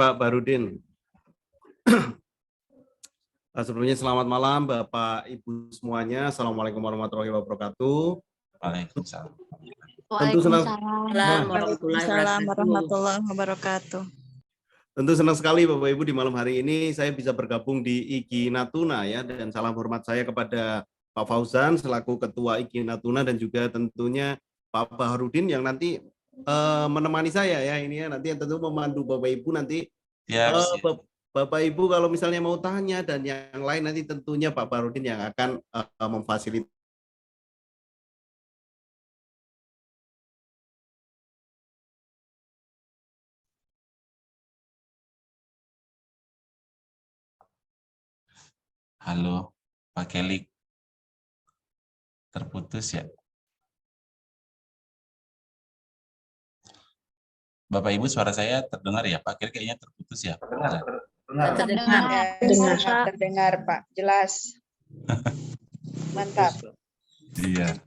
Pak Barudin. Sebelumnya selamat malam Bapak Ibu semuanya. Assalamualaikum warahmatullahi wabarakatuh. Waalaikumsalam. Waalaikumsalam warahmatullahi wabarakatuh. Tentu senang sekali Bapak Ibu di malam hari ini saya bisa bergabung di IGI Natuna ya, dan salam hormat saya kepada Pak Fauzan selaku Ketua IGI Natuna dan juga tentunya Pak Baharudin yang nanti menemani saya ya ini ya, nanti tentu memandu Bapak Ibu nanti. Bapak Ibu kalau misalnya mau tanya dan yang lain nanti tentunya Pak Baharudin yang akan memfasilitasi. Halo, Pak Kelik. Terputus ya? Bapak Ibu suara saya terdengar ya? Pak Kelik kayaknya terputus ya? Terdengar Pak, jelas. Mantap. Iya.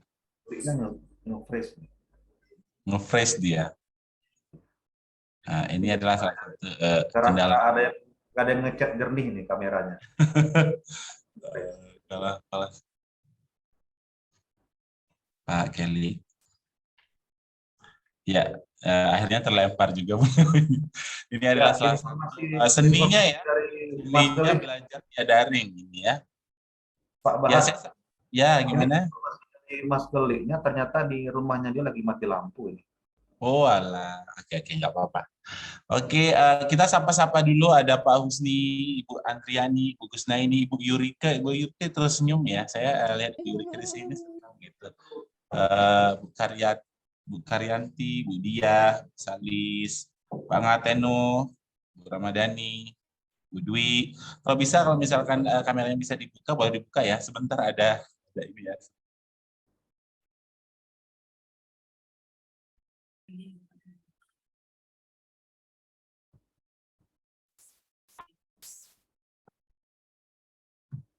Nge-fresh dia. Nah, ini adalah salah satu kendala. Ada yang ngecat jernih nih kameranya. Pak Kelly. Ya, akhirnya terlempar juga. Ini adalah salah satu seninya ya. Seninya belajar via daring ini ya. Pak Bahar. Ya, gimana? Mas Keliknya ternyata di rumahnya dia lagi mati lampu ini. Oh alah, oke, nggak apa-apa. Oke, kita sapa-sapa dulu. Ada Pak Husni, Ibu Andriani, Ibu Gusnaini, Ibu Yurika. Ibu Yurika terus senyum ya. Saya lihat Ibu Yurika di sini senang gitu. Bu Karyanti, Bu Dia, Salis, Pak Ngateno, Bu Ramadhani, Bu Dwi. Kalau bisa, kalau misalkan kameranya bisa dibuka, boleh dibuka ya. Sebentar ada ini ya.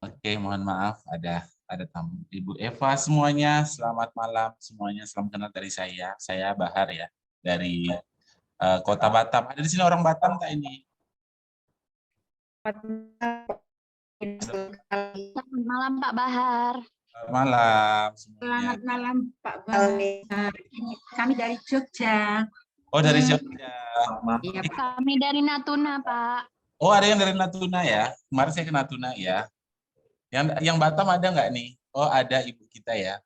Oke, mohon maaf ada tamu. Ibu Eva semuanya, selamat malam semuanya. Salam kenal dari saya. Saya Bahar ya, dari Kota Batam. Ada di sini orang Batam tak ini? Selamat malam Pak Bahar. Selamat malam semuanya. Selamat malam Pak Bahar. Kami dari Jogja. Oh, dari Jogja. Iya, kami dari Natuna, Pak. Oh, ada yang dari Natuna ya. Kemarin saya ke Natuna ya. Yang Batam ada nggak nih? Oh, ada ibu kita ya.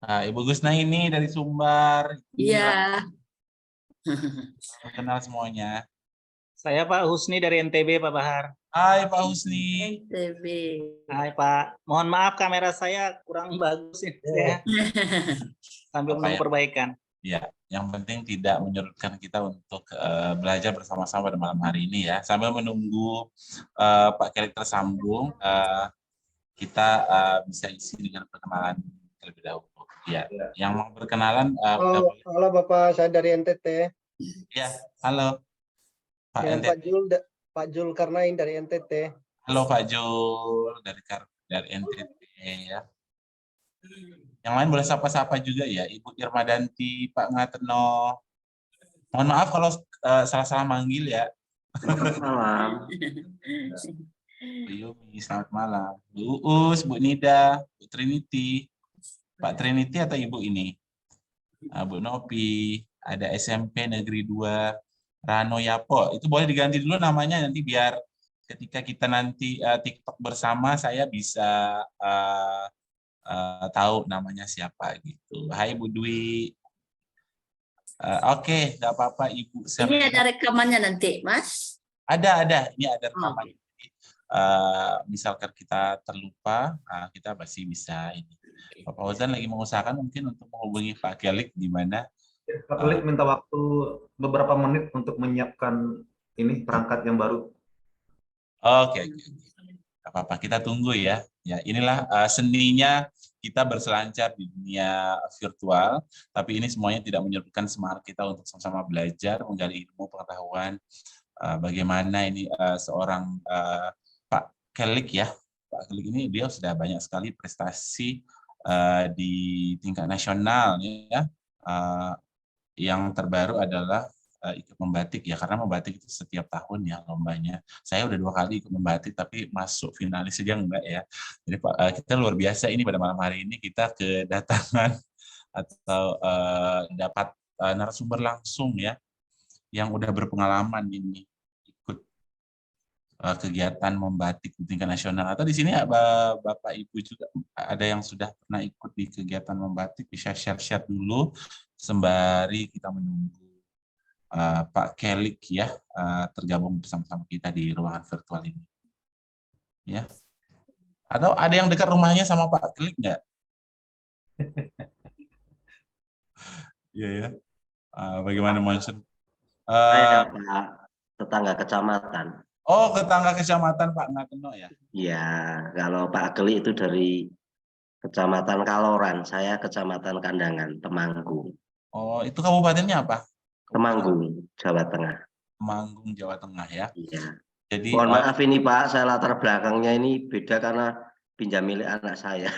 Nah, Ibu Gusna ini dari Sumbar. Iya. Kenal semuanya. Saya Pak Husni dari NTB, Pak Bahar. Hai Pak Husni. NTB. Hai Pak. Mohon maaf kamera saya kurang bagus ini. Ya. Sambil menunggu perbaikan. Ya, yang penting tidak menyurutkan kita untuk belajar bersama-sama pada malam hari ini ya. Sambil menunggu Pak Kelik tersambung, kita bisa isi dengan perkenalan terlebih dahulu. Ya, yang mau berkenalan. Halo Bapak, saya dari NTT. Ya, halo Pak ya, NTT. Pak Jul Karnain dari NTT. Halo Pak Jul dari NTT ya. Yang lain boleh sapa-sapa juga ya, Ibu Irmadanti, Pak Ngateno. Mohon maaf kalau salah-salah manggil ya. Selamat malam. Bu Yumi, selamat malam. Bu Uus, Bu Nida, Bu Trinity, Pak Trinity atau Ibu ini? Bu Nopi, ada SMP Negeri 2, Rano Yapo. Itu boleh diganti dulu namanya nanti biar ketika kita nanti TikTok bersama saya bisa tahu namanya siapa gitu. Hai Bu Dwi. Oke, nggak apa-apa Ibu. Ini ada rekamannya nanti, Mas? Ada. Ini ada rekamannya. Misalkan kita terlupa, kita masih bisa ini. Pak Fauzan lagi mengusahakan mungkin untuk menghubungi Pak Kelik di mana. Pak Kelik minta waktu beberapa menit untuk menyiapkan ini perangkat yang baru. Oke. Apa-apa, kita tunggu ya. Ya, inilah seninya kita berselancar di dunia virtual, tapi ini semuanya tidak menyurutkan semangat kita untuk sama-sama belajar, menggali ilmu pengetahuan, bagaimana ini seorang Pak Kelik ya. Pak Kelik ini dia sudah banyak sekali prestasi di tingkat nasional ya. Yang terbaru adalah ikut membatik ya, karena membatik itu setiap tahun ya lombanya. Saya udah 2 kali ikut membatik tapi masuk finalis saja enggak ya. Jadi Pak, kita luar biasa ini pada malam hari ini kita kedatangan atau dapat narasumber langsung ya yang udah berpengalaman ini ikut kegiatan membatik di tingkat nasional. Atau di sini Bapak Ibu juga ada yang sudah pernah ikut di kegiatan membatik, bisa share-share dulu sembari kita menunggu Pak Kelik ya tergabung bersama-sama kita di ruangan virtual ini. Ya. Atau ada yang dekat rumahnya sama Pak Kelik nggak? Iya ya. Bagaimana Monsun? Saya Pak, tetangga kecamatan. Oh, tetangga kecamatan Pak Ngateno ya? Iya, kalau Pak Geli itu dari Kecamatan Kaloran, saya Kecamatan Kandangan, Temanggung. Oh, itu kabupatennya apa? Temanggung, Jawa Tengah. Temanggung, Jawa Tengah ya. Iya. Jadi Mohon maaf ini Pak, saya latar belakangnya ini beda karena pinjam milik anak saya.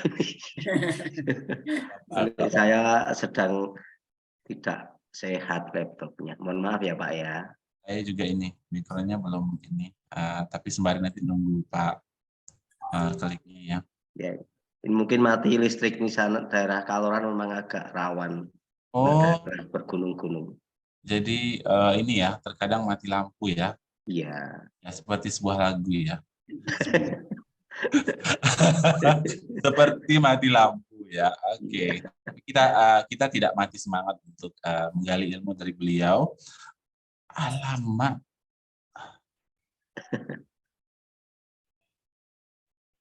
Saya sedang tidak sehat laptopnya. Mohon maaf ya Pak ya. saya juga ini mikronya belum ini, tapi sembari nanti nunggu Pak Keliknya ya. Ya, ini mungkin mati listrik di sana, daerah Kaloran memang agak rawan. Oh, Bergunung-gunung. jadi ini ya terkadang mati lampu ya. Iya. Ya seperti sebuah lagu ya. Seperti mati lampu ya. Oke. Kita tidak mati semangat untuk menggali ilmu dari beliau. Alamak.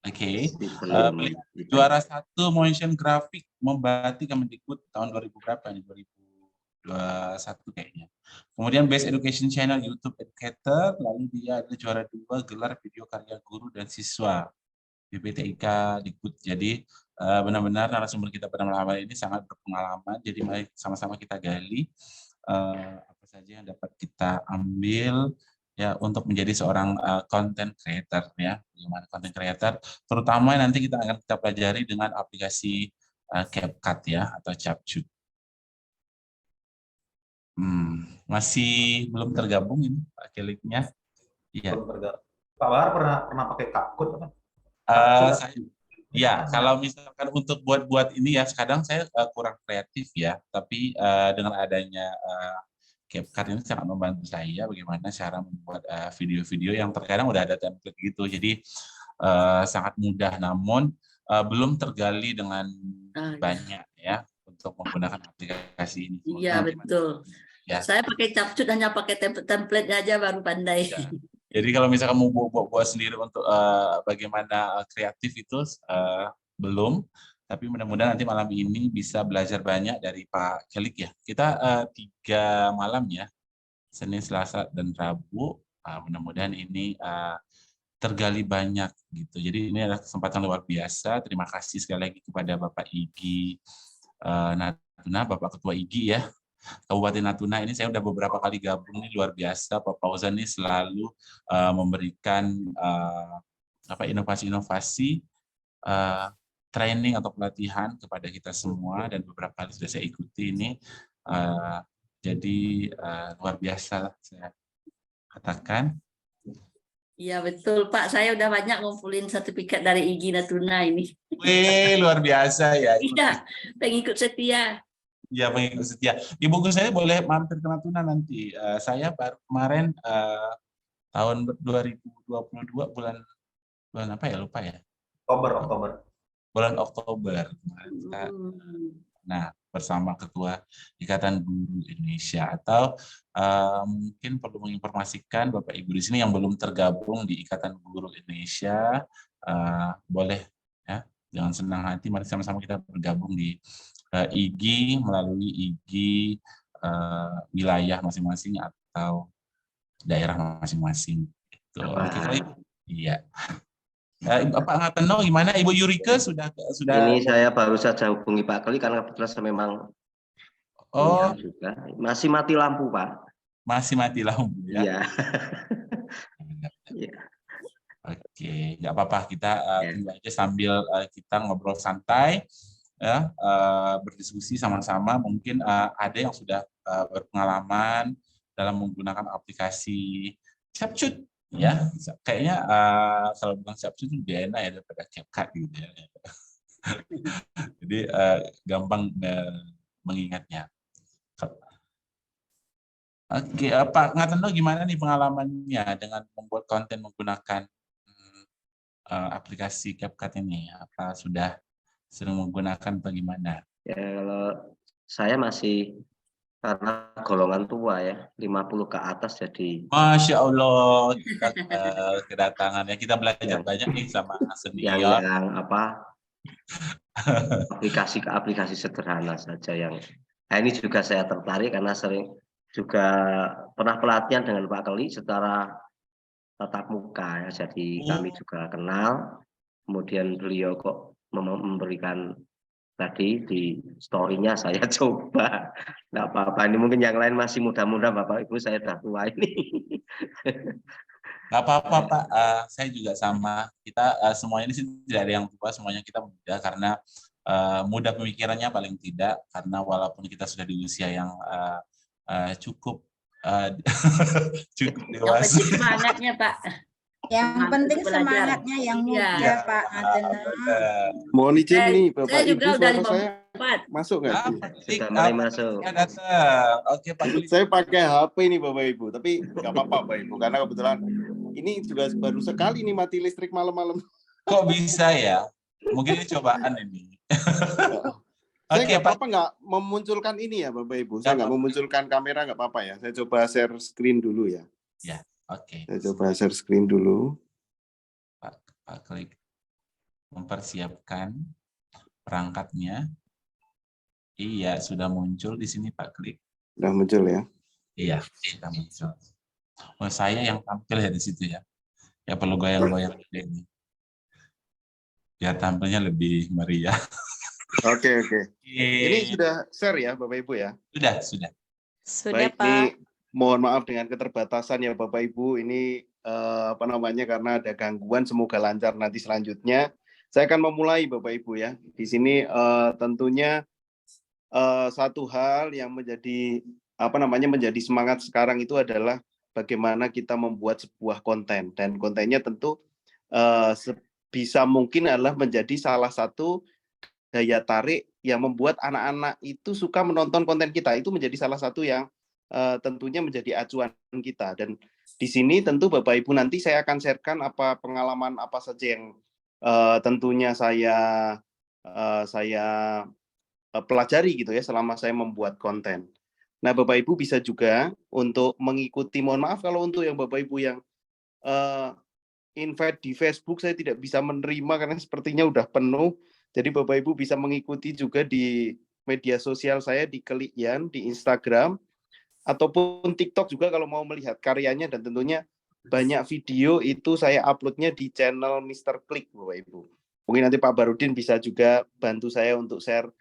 Oke. Juara 1 motion graphic membatik Kemendikbud tahun 2000 berapa nih? 2021 kayaknya. Kemudian Best Education Channel YouTube Educator, lalu dia ada juara 2 gelar video karya guru dan siswa BPTIK Dikbud. Jadi benar-benar narasumber kita pada malam hari ini sangat berpengalaman. Jadi mari sama-sama kita gali apa saja yang dapat kita ambil ya untuk menjadi seorang content creator ya. Bagaimana content creator, terutama nanti kita akan pelajari dengan aplikasi CapCut ya atau Capcut. Masih belum tergabung ini Pak Keliknya. Iya. Pak Bahar pernah pakai CapCut apa? Ya, kalau misalkan untuk buat ini ya, kadang saya kurang kreatif ya, tapi dengan adanya CapCut ini sangat membantu saya bagaimana cara membuat video-video yang terkadang udah ada template gitu, jadi sangat mudah, namun belum tergali dengan banyak ya untuk menggunakan aplikasi ini. Iya betul. Ya. Saya pakai Capcut hanya pakai template aja baru pandai. Ya. Jadi kalau misalkan mau buat sendiri untuk bagaimana kreatif itu belum, tapi mudah-mudahan nanti malam ini bisa belajar banyak dari Pak Kelik ya. Kita 3 malam ya, Senin, Selasa, dan Rabu. Mudah-mudahan ini tergali banyak gitu. Jadi ini adalah kesempatan luar biasa. Terima kasih sekali lagi kepada Bapak Igi Natuna, Bapak Ketua Igi ya. Kabupaten Natuna ini saya udah beberapa kali gabung, ini luar biasa. Pak Fauzan ini selalu memberikan inovasi-inovasi training atau pelatihan kepada kita semua, dan beberapa kali sudah saya ikuti ini. Jadi luar biasa saya katakan. Iya betul Pak, saya udah banyak ngumpulin sertifikat dari Igi Natuna ini. Wih, luar biasa ya. Iya, pengikut setia. Ya, pengikut setia. Ibuku saya boleh mampir ke Natuna nanti. Saya baru kemarin tahun 2022 bulan apa ya, lupa ya. Oktober. Bulan Oktober. Nah, bersama Ketua Ikatan Guru Indonesia, atau mungkin perlu menginformasikan Bapak Ibu di sini yang belum tergabung di Ikatan Guru Indonesia, boleh ya, jangan senang hati, mari sama-sama kita bergabung di IGI melalui IGI wilayah masing-masing atau daerah masing-masing. Gitu. Oke, iya. Pak Ngateno gimana? Ibu Yurika sudah? Ini saya baru saja hubungi Pak Keli karena kebetulan saya memang juga. Masih mati lampu Pak. Masih mati lampu ya. Iya. Oke, nggak apa-apa, kita tunggu aja sambil kita ngobrol santai. Ya, berdiskusi sama-sama, mungkin ada yang sudah berpengalaman dalam menggunakan aplikasi Capcut ya. Kayaknya kalau bilang Capcut itu lebih enak ya daripada CapCut gitu ya. Jadi gampang mengingatnya. Oke, Pak Ngatendo gimana nih pengalamannya dengan membuat konten menggunakan aplikasi CapCut ini? Apa sudah sering menggunakan atau gimana? Ya, kalau saya masih karena golongan tua ya, 50 ke atas, jadi Masya Allah, kita kedatangan ya, kita belajar Yang- banyak nih sama yang senior. aplikasi ke aplikasi sederhana saja yang ini juga saya tertarik karena sering juga pernah pelatihan dengan Pak Keli secara tatap muka ya, jadi kami juga kenal. Kemudian beliau kok memberikan tadi di story-nya, saya coba. Nggak apa-apa, ini mungkin yang lain masih muda-muda, Bapak Ibu, saya udah tua ini. Nggak apa-apa Pak, saya juga sama. Kita semuanya di sini tidak ada yang tua, semuanya kita muda karena muda pemikirannya paling tidak, karena walaupun kita sudah di usia yang cukup cukup Yang dewasa. penting semangatnya Pak. Yang Semangat penting untuk belajar. semangatnya yang Iya. muda, Pak Atena. Mohon izin nih Bapak Saya Ibu, juga udah suara saya 54. masuk nggak? Sudah mulai masuk. Datang. Oke Pak Keli. Saya pakai HP nih Bapak Ibu, tapi nggak apa-apa Bapak Ibu, karena kebetulan ini juga baru sekali nih mati listrik malam-malam. Kok bisa ya? Mungkin ini cobaan ini. Saya Oke nggak Pak. apa-apa nggak memunculkan ini ya Bapak Ibu. Saya Nggak nggak memunculkan kamera, nggak apa-apa ya. Saya coba share screen dulu ya. Ya, oke. Saya coba share screen dulu. Pak Klik mempersiapkan perangkatnya. Iya, sudah muncul di sini Pak Klik. Sudah muncul ya. Iya, sudah muncul. Oh, saya yang tampil ya di situ ya. Ya perlu goyang-goyang ini. Biar tampilnya lebih meriah. Oke. Ini sudah share ya Bapak Ibu ya. Sudah. Sudah, Baik, Pak. ini mohon maaf dengan keterbatasan ya Bapak Ibu. Ini karena ada gangguan, semoga lancar nanti selanjutnya. Saya akan memulai Bapak Ibu ya. Di sini tentunya satu hal yang menjadi menjadi semangat sekarang itu adalah bagaimana kita membuat sebuah konten, dan kontennya tentu sebisa mungkin adalah menjadi salah satu daya tarik yang membuat anak-anak itu suka menonton konten kita. Itu menjadi salah satu yang tentunya menjadi acuan kita. Dan di sini tentu Bapak Ibu nanti saya akan sharekan pengalaman apa saja yang tentunya saya pelajari gitu ya selama saya membuat konten. Nah, Bapak Ibu bisa juga untuk mengikuti, mohon maaf kalau untuk yang Bapak Ibu yang invite di Facebook saya tidak bisa menerima karena sepertinya udah penuh. Jadi Bapak Ibu bisa mengikuti juga di media sosial saya di Kelian, di Instagram, ataupun TikTok juga kalau mau melihat karyanya, dan tentunya banyak video itu saya uploadnya di channel Mr. Klik Bapak Ibu. Mungkin nanti Pak Barudin bisa juga bantu saya untuk share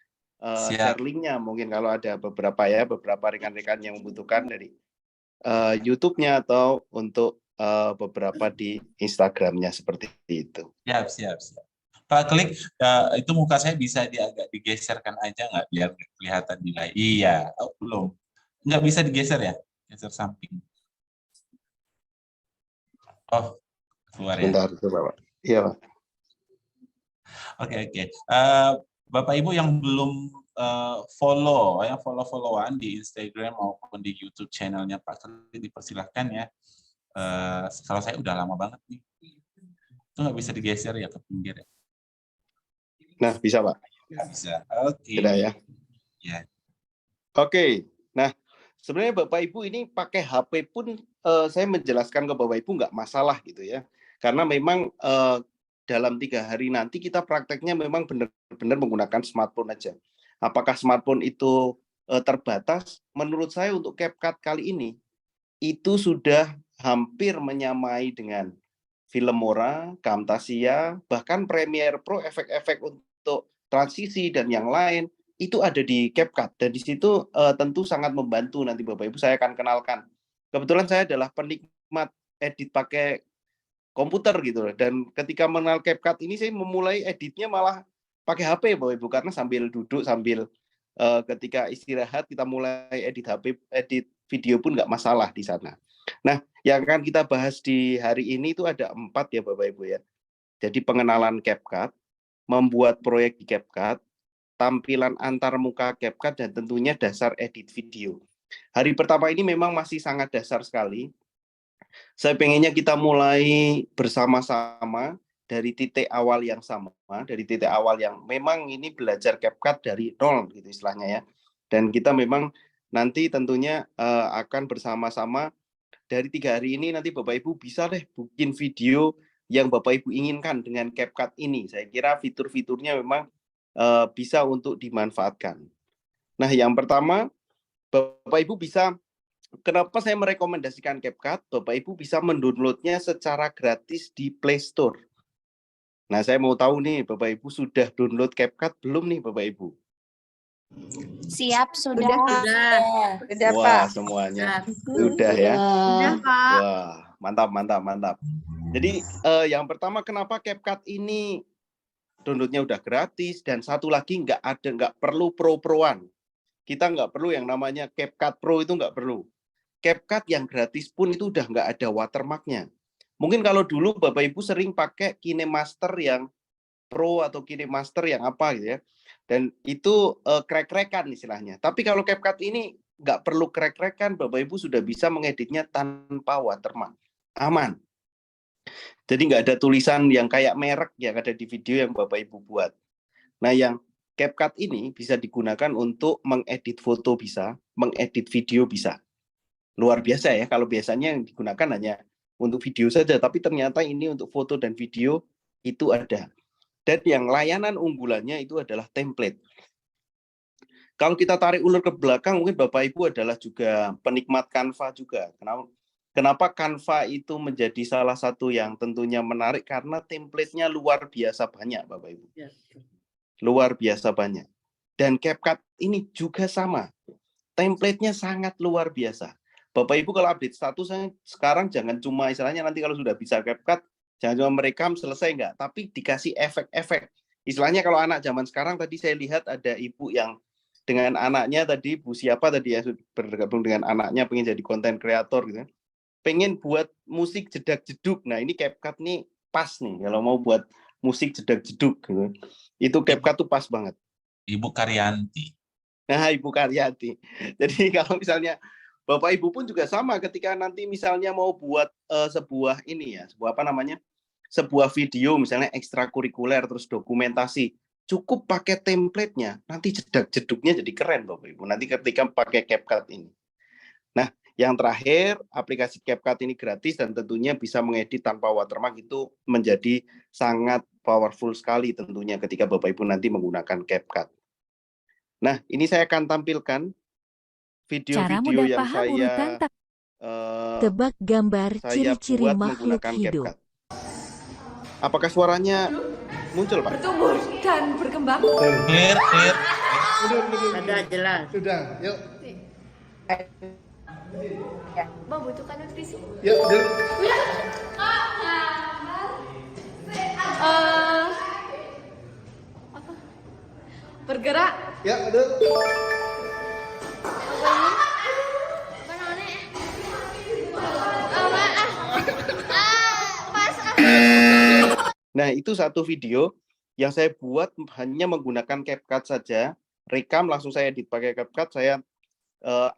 linknya, mungkin kalau ada beberapa rekan-rekan yang membutuhkan dari YouTube-nya atau untuk beberapa di Instagram-nya seperti itu. Siap. Pak Klik, itu muka saya bisa agak digeserkan aja nggak biar kelihatan di layar? Iya, belum. Nggak bisa digeser ya? Geser samping. Oh, keluar ya. Bentar, coba Pak. Iya Pak. Oke. Bapak Ibu yang belum follow-followan di Instagram maupun di YouTube channelnya Pak Klik, dipersilahkan ya. Kalau saya udah lama banget nih. Itu nggak bisa digeser ya ke pinggir ya? Nah, bisa Pak. Bisa. Oke. Tidak ya? Ya. Oke. Nah, sebenarnya Bapak Ibu ini pakai HP pun saya menjelaskan ke Bapak Ibu nggak masalah gitu ya. Karena memang dalam 3 hari nanti kita prakteknya memang benar-benar menggunakan smartphone aja. Apakah smartphone itu terbatas? Menurut saya untuk CapCut kali ini itu sudah hampir menyamai dengan Filmora, Camtasia, bahkan Premiere Pro, efek-efek untuk transisi dan yang lain itu ada di CapCut, dan di situ tentu sangat membantu. Nanti Bapak Ibu saya akan kenalkan. Kebetulan saya adalah penikmat edit pakai komputer gitu, dan ketika mengenal CapCut ini saya memulai editnya malah pakai HP Bapak Ibu, karena sambil duduk, sambil ketika istirahat kita mulai edit video pun nggak masalah di sana. Nah, yang akan kita bahas di hari ini itu ada 4 ya Bapak Ibu ya. Jadi pengenalan CapCut, membuat proyek di CapCut, tampilan antar muka CapCut, dan tentunya dasar edit video. Hari pertama ini memang masih sangat dasar sekali. Saya pengennya kita mulai bersama-sama dari titik awal yang sama, dari titik awal yang memang ini belajar CapCut dari nol gitu istilahnya ya. Dan kita memang nanti tentunya akan bersama-sama dari 3 hari ini nanti Bapak Ibu bisa deh bikin video yang Bapak Ibu inginkan dengan CapCut ini. Saya kira fitur-fiturnya memang bisa untuk dimanfaatkan. Nah, yang pertama Bapak Ibu bisa, kenapa saya merekomendasikan CapCut? Bapak Ibu bisa mendownloadnya secara gratis di Play Store. Nah, saya mau tahu nih, Bapak Ibu sudah download CapCut belum nih, Bapak Ibu? Siap, sudah. Sudah, Wah, Pak. semuanya sudah ya. Sudah, Pak. Wah, mantap, mantap, mantap. Jadi yang pertama, kenapa CapCut ini downloadnya udah gratis, dan satu lagi nggak perlu pro-proan. Kita nggak perlu yang namanya CapCut Pro, itu nggak perlu. CapCut yang gratis pun itu udah nggak ada watermarknya. Mungkin kalau dulu Bapak Ibu sering pakai KineMaster yang Pro atau KineMaster yang apa gitu ya. Dan itu krek-krekan istilahnya. Tapi kalau CapCut ini nggak perlu krek-krekan, Bapak Ibu sudah bisa mengeditnya tanpa watermark. Aman. Jadi nggak ada tulisan yang kayak merek yang ada di video yang Bapak Ibu buat. Nah, yang CapCut ini bisa digunakan untuk mengedit foto bisa, mengedit video bisa. Luar biasa ya, kalau biasanya yang digunakan hanya untuk video saja, tapi ternyata ini untuk foto dan video itu ada. Dan yang layanan unggulannya itu adalah template. Kalau kita tarik ulur ke belakang, mungkin Bapak Ibu adalah juga penikmat Canva juga. Kenapa Canva itu menjadi salah satu yang tentunya menarik? Karena template-nya luar biasa banyak, Bapak Ibu. Luar biasa banyak. Dan CapCut ini juga sama. Template-nya sangat luar biasa. Bapak Ibu kalau update status sekarang jangan cuma istilahnya nanti kalau sudah bisa CapCut, jangan cuma merekam selesai enggak, tapi dikasih efek-efek. Istilahnya kalau anak zaman sekarang tadi saya lihat ada ibu yang dengan anaknya tadi, Bu siapa tadi ya bergabung dengan anaknya pengen jadi konten kreator gitu. Pengen buat musik jedak-jeduk. Nah, ini CapCut nih pas nih kalau mau buat musik jedak-jeduk gitu. Itu CapCut tuh pas banget. Ibu Karyanti. Nah, Ibu Karyanti. Jadi kalau misalnya Bapak Ibu pun juga sama ketika nanti misalnya mau buat sebuah ini ya, sebuah apa namanya? Sebuah video misalnya ekstrakurikuler terus dokumentasi. Cukup pakai template-nya, nanti jedak-jeduknya jadi keren Bapak Ibu. Nanti ketika pakai CapCut ini. Nah, yang terakhir, aplikasi CapCut ini gratis dan tentunya bisa mengedit tanpa watermark, itu menjadi sangat powerful sekali tentunya ketika Bapak Ibu nanti menggunakan CapCut. Nah, ini saya akan tampilkan video-video yang saya tebak gambar ciri-ciri makhluk hidup. CapCut. Apakah suaranya muncul, Pak? Bertumbuh dan berkembang. Clear. Sudah jelas. Sudah, yuk. Membutuhkan nutrisi. Yuk, yuk. Apa? Bergerak. Ya, aduh. Nah, itu satu video yang saya buat hanya menggunakan CapCut saja. Rekam, langsung saya edit pakai CapCut, saya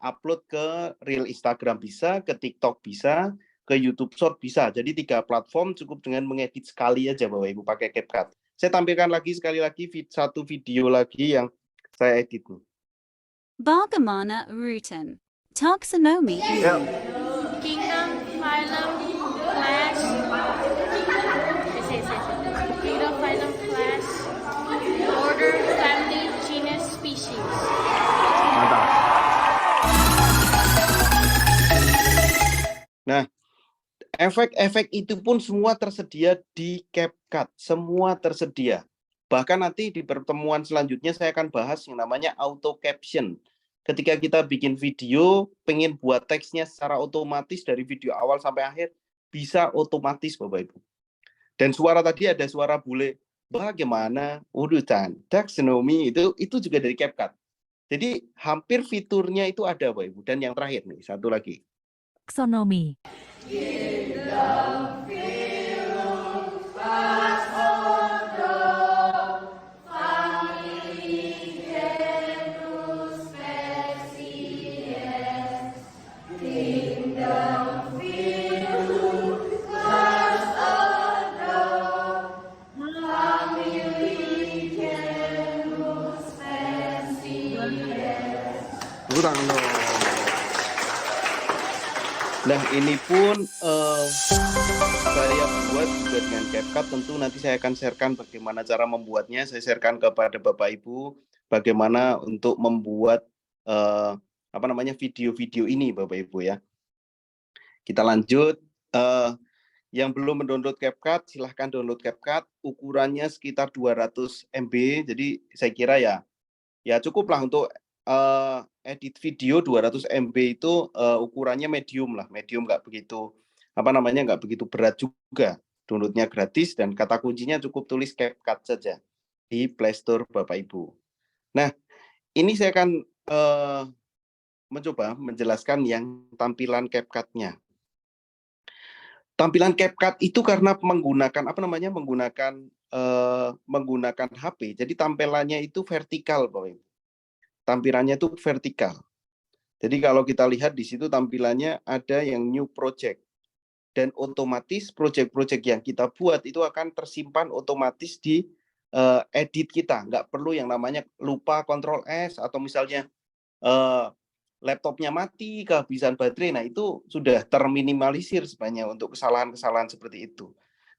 upload ke Reel Instagram bisa, ke TikTok bisa, ke YouTube Short bisa. Jadi 3 platform cukup dengan mengedit sekali aja Bapak Ibu pakai CapCut. Saya tampilkan lagi sekali lagi satu video lagi yang saya edit nih. Bagaimana rutin taxonomy Kingdom, phylum, class. Kingdom, phylum, class. Order, family, genus, species. Mantap. Nah, efek-efek itu pun semua tersedia di CapCut, semua tersedia. Bahkan nanti di pertemuan selanjutnya saya akan bahas yang namanya auto caption. Ketika kita bikin video, pengen buat teksnya secara otomatis dari video awal sampai akhir, bisa otomatis Bapak Ibu. Dan suara tadi ada suara bule, bagaimana urutan taxonomy itu juga dari CapCut. Jadi hampir fiturnya itu ada Bapak Ibu. Dan yang terakhir nih, satu lagi. Taksonomi. Kurang dong. Nah ini pun saya buat juga dengan CapCut. Tentu nanti saya akan sharekan bagaimana cara membuatnya. Saya sharekan kepada Bapak Ibu bagaimana untuk membuat video-video ini Bapak Ibu ya. Kita lanjut. Yang belum mendownload CapCut silahkan download CapCut. Ukurannya sekitar 200 MB. Jadi saya kira ya cukuplah untuk edit video 200 MB itu ukurannya medium lah, medium nggak begitu nggak begitu berat juga. Downloadnya gratis dan kata kuncinya cukup tulis CapCut saja di Play Store Bapak Ibu. Nah ini saya akan mencoba menjelaskan yang tampilan CapCut-nya. Tampilan CapCut itu karena menggunakan menggunakan HP, jadi tampilannya itu vertikal Bapak Ibu. Tampilannya itu vertikal. Jadi kalau kita lihat di situ tampilannya ada yang new project. Dan otomatis project-project yang kita buat itu akan tersimpan otomatis di edit kita. Nggak perlu yang namanya lupa Ctrl S atau misalnya laptopnya mati, kehabisan baterai. Nah itu sudah terminimalisir sebenarnya untuk kesalahan-kesalahan seperti itu.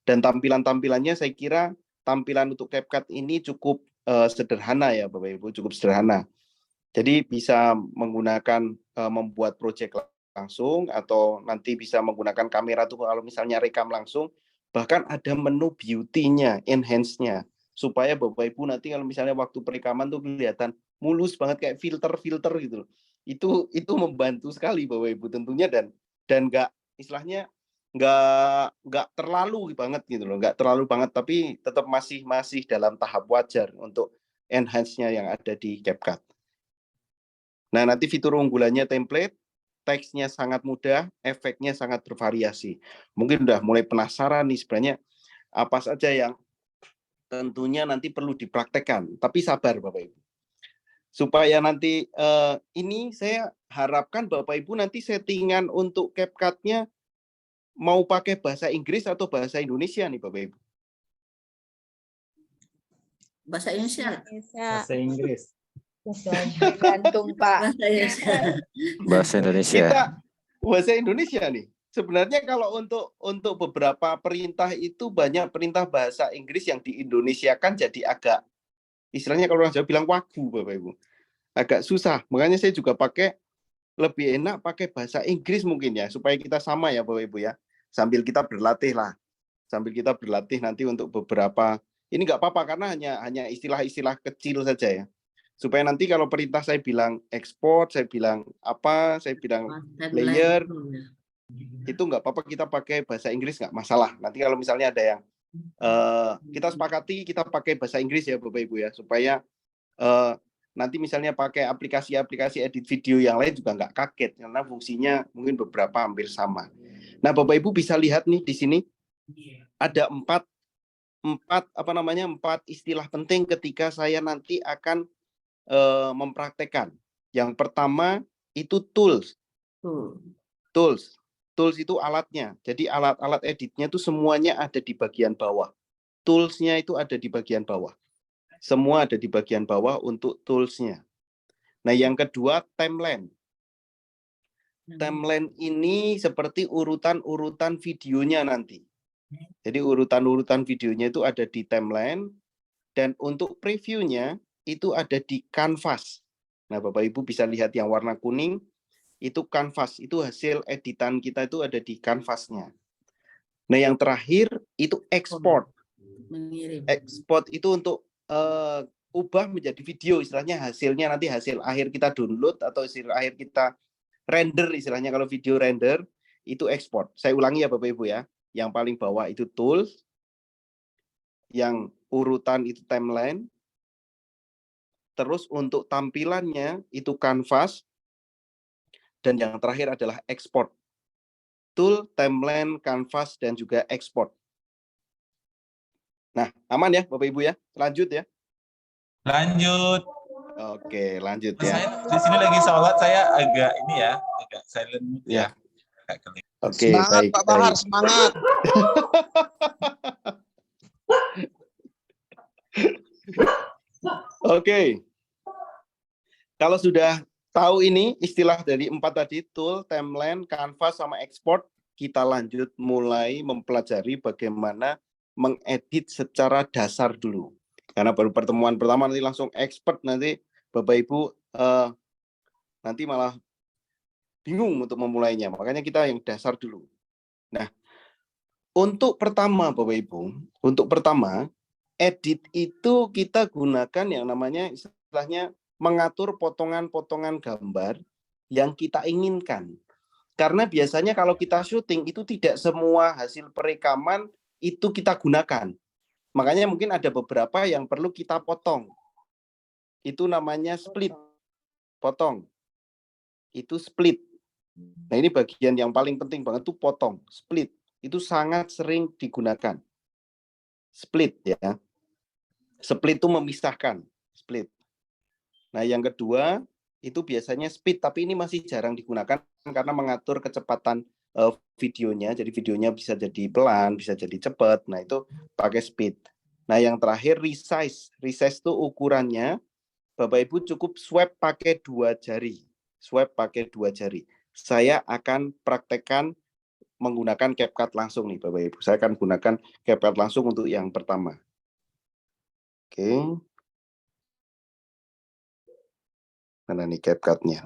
Dan tampilan-tampilannya saya kira tampilan untuk CapCut ini cukup sederhana ya Bapak Ibu, cukup sederhana. Jadi bisa menggunakan membuat project langsung atau nanti bisa menggunakan kamera tuh kalau misalnya rekam langsung. Bahkan ada menu beauty-nya, enhance-nya. Supaya Bapak Ibu nanti kalau misalnya waktu perekaman tuh kelihatan mulus banget kayak filter-filter gitu. Itu membantu sekali Bapak Ibu tentunya dan nggak istilahnya nggak terlalu banget gitu loh, nggak terlalu banget tapi tetap masih dalam tahap wajar untuk enhance-nya yang ada di CapCut. Nah, nanti fitur unggulannya template, teksnya sangat mudah, efeknya sangat bervariasi. Mungkin udah mulai penasaran nih sebenarnya apa saja yang tentunya nanti perlu dipraktekkan. Tapi sabar Bapak Ibu. Supaya nanti ini saya harapkan Bapak Ibu nanti settingan untuk CapCut-nya mau pakai bahasa Inggris atau bahasa Indonesia nih Bapak Ibu. Bahasa Indonesia. Bahasa Inggris. Tergantung Pak. Bahasa Indonesia. Kita bahasa Indonesia nih. Sebenarnya kalau untuk beberapa perintah itu banyak perintah bahasa Inggris yang di Indonesia kan jadi agak istilahnya kalau orang Jawa bilang wagu Bapak Ibu. Agak susah. Makanya saya juga lebih enak pakai bahasa Inggris mungkin ya supaya kita sama ya Bapak Ibu ya. Sambil kita berlatih lah. Sambil kita berlatih nanti untuk beberapa ini nggak apa-apa karena hanya istilah-istilah kecil saja ya. Supaya nanti kalau perintah saya bilang export, saya bilang apa, saya bilang layer, itu nggak apa-apa kita pakai bahasa Inggris nggak masalah. Nanti kalau misalnya ada yang kita sepakati kita pakai bahasa Inggris ya Bapak Ibu ya, supaya nanti misalnya pakai aplikasi-aplikasi edit video yang lain juga nggak kaget karena fungsinya mungkin beberapa hampir sama. Nah Bapak Ibu bisa lihat nih di sini ada empat istilah penting ketika saya nanti akan mempraktekkan. Yang pertama itu tools. Tools itu alatnya. Jadi alat-alat editnya itu semuanya ada di bagian bawah. Toolsnya itu ada di bagian bawah. Semua ada di bagian bawah untuk toolsnya. Nah yang kedua timeline. Timeline ini seperti urutan-urutan videonya nanti. Jadi urutan-urutan videonya itu ada di timeline. Dan untuk previewnya itu ada di canvas. Nah, Bapak Ibu bisa lihat yang warna kuning, itu canvas, itu hasil editan kita itu ada di canvasnya. Nah, yang terakhir itu export. Export itu untuk ubah menjadi video, istilahnya hasilnya nanti hasil akhir kita download atau hasil akhir kita render, istilahnya kalau video render, itu export. Saya ulangi ya Bapak Ibu ya, yang paling bawah itu tools, yang urutan itu timeline, terus untuk tampilannya itu kanvas, dan yang terakhir adalah export. Tool, timeline, kanvas, dan juga export. Nah, aman ya Bapak Ibu ya? Lanjut ya? Lanjut. Oke, lanjut Saya ya. di sini lagi sholat, saya agak ini ya, agak silent mood ya. Oke, Semangat baik. Pak Bahar, semangat. Oke. Kalau sudah tahu ini istilah dari 4 tadi, tool, timeline, kanvas, sama export, kita lanjut mulai mempelajari bagaimana mengedit secara dasar dulu. Karena baru pertemuan pertama nanti langsung expert, nanti Bapak Ibu nanti malah bingung untuk memulainya. Makanya kita yang dasar dulu. Nah, untuk pertama Bapak Ibu, edit itu kita gunakan yang namanya istilahnya mengatur potongan-potongan gambar yang kita inginkan. Karena biasanya kalau kita syuting itu tidak semua hasil perekaman itu kita gunakan. Makanya mungkin ada beberapa yang perlu kita potong. Itu namanya split. Potong. Itu split. Nah, ini bagian yang paling penting banget tuh potong, split. Itu sangat sering digunakan. Split ya. Split itu memisahkan, split. Nah, yang kedua itu biasanya speed, tapi ini masih jarang digunakan karena mengatur kecepatan videonya. Jadi videonya bisa jadi pelan, bisa jadi cepat. Nah, itu pakai speed. Nah, yang terakhir resize. Resize itu ukurannya Bapak Ibu cukup swipe pakai 2 jari. Swipe pakai 2 jari. Saya akan praktekkan menggunakan CapCut langsung nih Bapak Ibu. Saya akan gunakan CapCut langsung untuk yang pertama. Oke. Mana nih CapCut-nya?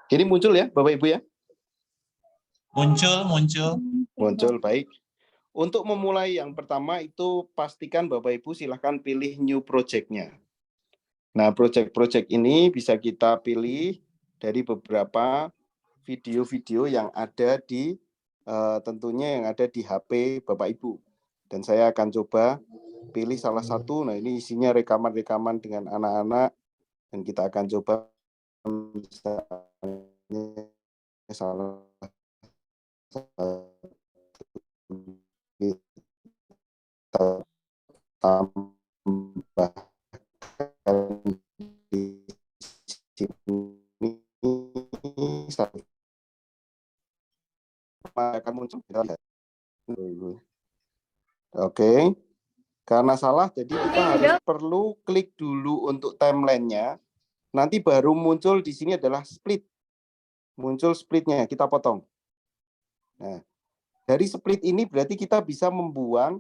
Ini muncul ya Bapak Ibu ya? Muncul, baik. Untuk memulai yang pertama itu pastikan Bapak Ibu silahkan pilih new project-nya. Nah, project-project ini bisa kita pilih dari beberapa video-video yang ada di tentunya yang ada di HP Bapak Ibu. Dan saya akan coba pilih salah satu. Nah, ini isinya rekaman-rekaman dengan anak-anak, dan kita akan coba misalnya salah satu kita tambahkan di sini akan muncul. Oke. Karena salah, jadi kita harus perlu klik dulu untuk timeline-nya. Nanti baru muncul di sini adalah split. Muncul splitnya, kita potong. Nah, dari split ini berarti kita bisa membuang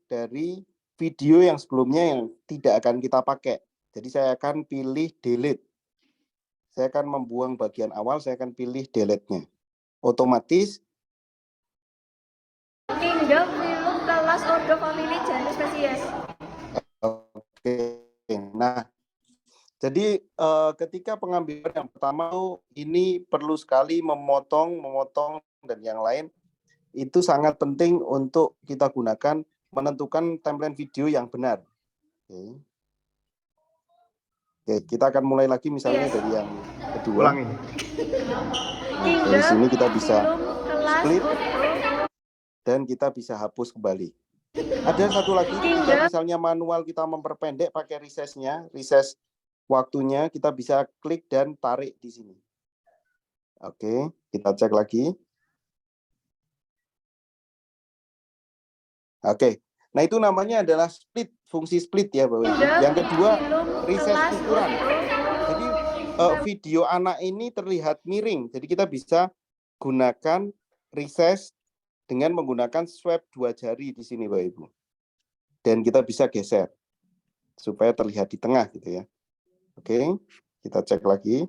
dari video yang sebelumnya yang tidak akan kita pakai. Jadi saya akan pilih delete. Saya akan membuang bagian awal, saya akan pilih delete-nya. Otomatis Kingdom film The Last of the Family Janus Spesies. Oke. Nah, jadi ketika pengambilan yang pertama ini perlu sekali memotong dan yang lain itu sangat penting untuk kita gunakan menentukan timeline video yang benar. Oke, kita akan mulai lagi misalnya dari yang kedua. Di sini kita bisa split dan kita bisa hapus kembali. Ada satu lagi, jika misalnya manual kita memperpendek pakai resize-nya, resize waktunya, kita bisa klik dan tarik di sini. Oke, kita cek lagi. Oke, nah itu namanya adalah split, fungsi split ya Bapak Ibu. Yang kedua, resize ukuran. Jadi video anak ini terlihat miring, jadi kita bisa gunakan resize dengan menggunakan swipe 2 jari di sini Bapak Ibu. Dan kita bisa geser supaya terlihat di tengah gitu ya. Oke, kita cek lagi.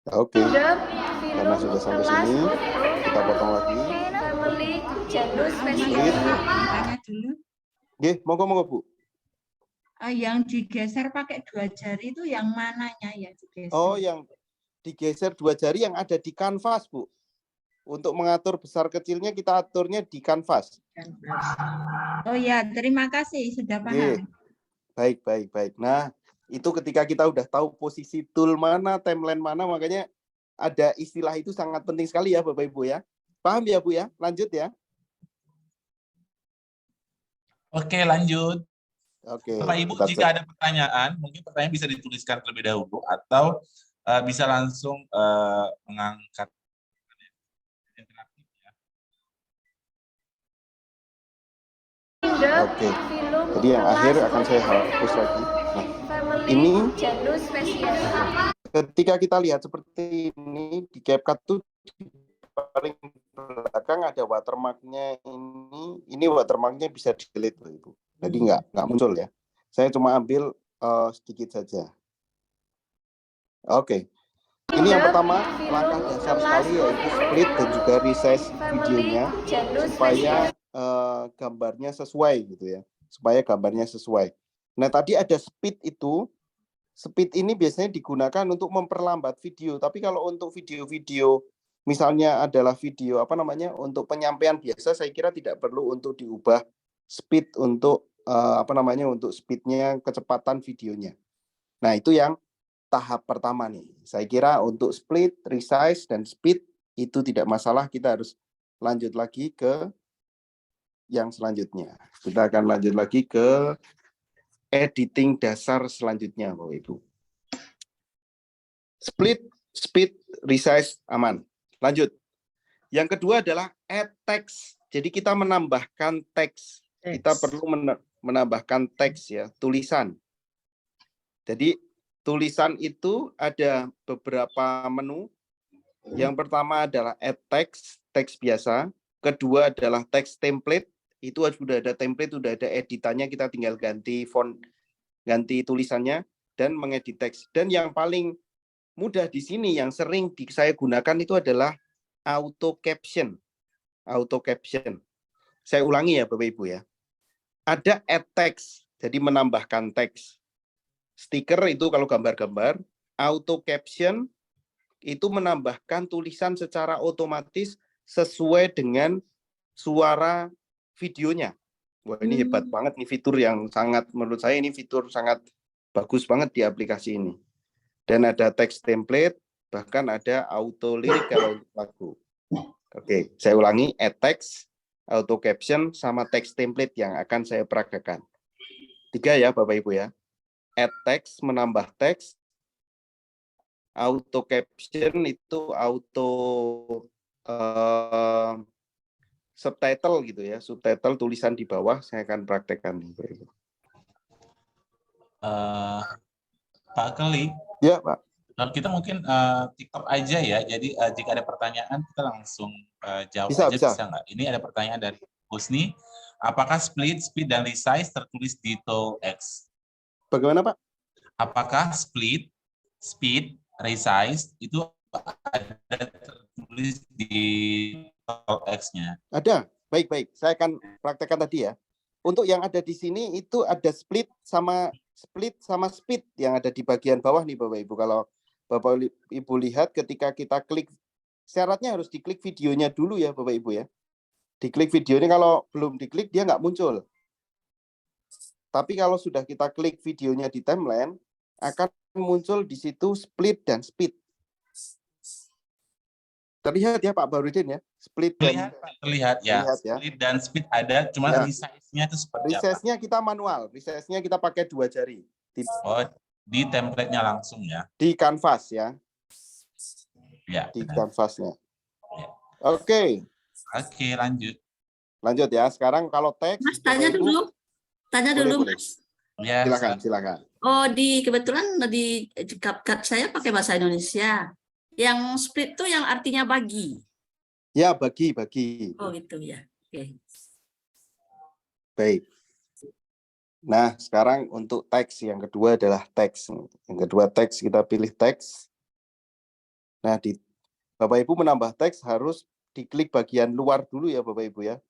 Oke, karena sudah sampai sini, kita potong lagi. Tanya dulu. Oke, monggo Bu. Yang digeser pakai 2 jari itu yang mananya ya digeser? Oh, yang digeser 2 jari yang ada di kanvas, Bu. Untuk mengatur besar kecilnya kita aturnya di kanvas. Oh ya, terima kasih sudah Oke. paham. Baik. Nah, itu ketika kita udah tahu posisi tool mana, timeline mana, makanya ada istilah itu sangat penting sekali ya Bapak Ibu ya. Paham ya Bu ya? Lanjut ya. Oke, lanjut. Oke. Bapak Ibu, kita jika cek. ada pertanyaan, mungkin pertanyaan bisa dituliskan terlebih dahulu atau bisa langsung mengangkat. Oke. Jadi yang akhir akan saya hapus lagi. Nah, ini ketika kita lihat seperti ini di CapCut tuh di paling belakang ada watermark-nya ini watermark-nya bisa di-delete Bapak Ibu. Jadi nggak muncul ya. Saya cuma ambil sedikit saja. Oke. Ini yang pertama, langkah dasar sekali yaitu split dan juga resize videonya supaya gambarnya sesuai gitu ya. Supaya gambarnya sesuai. Nah, tadi ada speed itu. Speed ini biasanya digunakan untuk memperlambat video, tapi kalau untuk video-video misalnya adalah video untuk penyampaian biasa, saya kira tidak perlu untuk diubah speed untuk untuk speednya, kecepatan videonya. Nah, itu yang tahap pertama nih. Saya kira untuk split, resize, dan speed itu tidak masalah. Kita harus lanjut lagi ke yang selanjutnya. Kita akan lanjut lagi ke editing dasar selanjutnya, Bapak Ibu. Split, speed, resize, aman. Lanjut. Yang kedua adalah add text. Jadi kita menambahkan teks. Kita perlu menambahkan teks ya, tulisan. Jadi tulisan itu ada beberapa menu. Yang pertama adalah add text, teks biasa. Kedua adalah text template. Itu sudah ada template, sudah ada editannya, kita tinggal ganti font, ganti tulisannya, dan mengedit teks. Dan yang paling mudah di sini, yang sering saya gunakan itu adalah auto caption. Auto caption. Saya ulangi ya Bapak Ibu ya. Ada add text, jadi menambahkan teks. Stiker itu kalau gambar-gambar. Auto caption itu menambahkan tulisan secara otomatis sesuai dengan suara videonya. Wah, ini hebat banget nih fitur yang sangat, menurut saya ini fitur sangat bagus banget di aplikasi ini. Dan ada text template, bahkan ada auto lirik kalau untuk lagu. Oke, saya ulangi, add text, auto caption, sama text template yang akan saya peragakan. 3 ya Bapak Ibu ya. Add text, menambah teks. Auto caption itu auto subtitle gitu ya, subtitle tulisan di bawah. Saya akan praktekkan nih Bapak Ibu. Pak Kelly. Ya Pak. Kita mungkin TikTok aja ya. Jadi jika ada pertanyaan kita langsung jawab bisa. Bisa nggak? Ini ada pertanyaan dari Husni. Apakah split, speed, dan resize tertulis di tool X? Bagaimana Pak? Apakah split, speed, resize itu ada tertulis di tool X-nya? Ada. Baik. Saya akan praktekkan tadi ya. Untuk yang ada di sini itu ada split sama speed yang ada di bagian bawah nih Bapak Ibu. Kalau Bapak Ibu lihat ketika kita klik, syaratnya harus diklik videonya dulu ya Bapak Ibu ya. Diklik videonya, kalau belum diklik dia nggak muncul. Tapi kalau sudah kita klik videonya di timeline, akan muncul di situ split dan speed. Terlihat ya Pak Barudin ya, split dan terlihat ya. Split dan speed ada, cuma resize-nya itu seperti apa? Resize-nya kita manual, resize-nya kita pakai 2 jari. Di template-nya langsung ya? Di kanvas ya. Ya. Di kanvasnya. Ya. Oke, lanjut. Lanjut ya. Sekarang kalau teks. Mas tanya dulu. Boleh. Mas. Ya, silakan. Oh, kebetulan di CapCut saya pakai bahasa Indonesia. Yang split itu yang artinya bagi. Ya, bagi. Oh, gitu ya. Oke. Baik. Nah, sekarang untuk teks yang kedua adalah teks. Yang kedua teks, kita pilih teks. Nah, Bapak Ibu menambah teks harus diklik bagian luar dulu ya Bapak Ibu ya.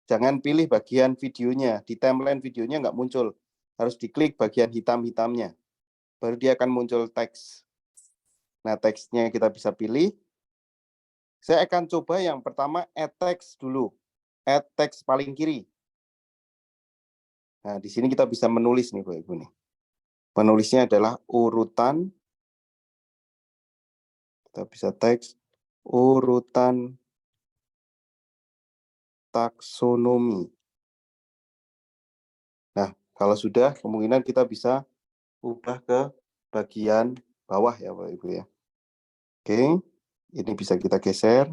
Jangan pilih bagian videonya. Di timeline videonya nggak muncul. Harus diklik bagian hitam-hitamnya. Baru dia akan muncul teks. Nah, teksnya kita bisa pilih. Saya akan coba yang pertama add text dulu. Add text paling kiri. Nah, di sini kita bisa menulis nih, Bapak Ibu nih. Penulisnya adalah urutan. Kita bisa teks urutan taksonomi. Nah, kalau sudah, kemungkinan kita bisa ubah ke bagian bawah ya, Bapak Ibu ya. Oke, ini bisa kita geser.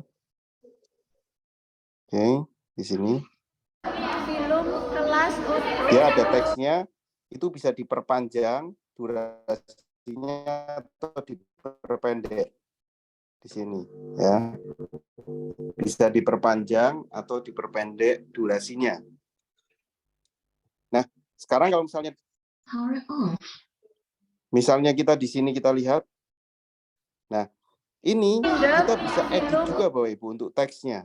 Oke, di sini. Film kelas audio. Ya, ada teksnya. Itu bisa diperpanjang durasinya atau diperpendek. Di sini ya. Bisa diperpanjang atau diperpendek durasinya. Nah, sekarang kalau misalnya kita di sini kita lihat. Nah, ini kita bisa edit juga Bapak Ibu untuk teksnya.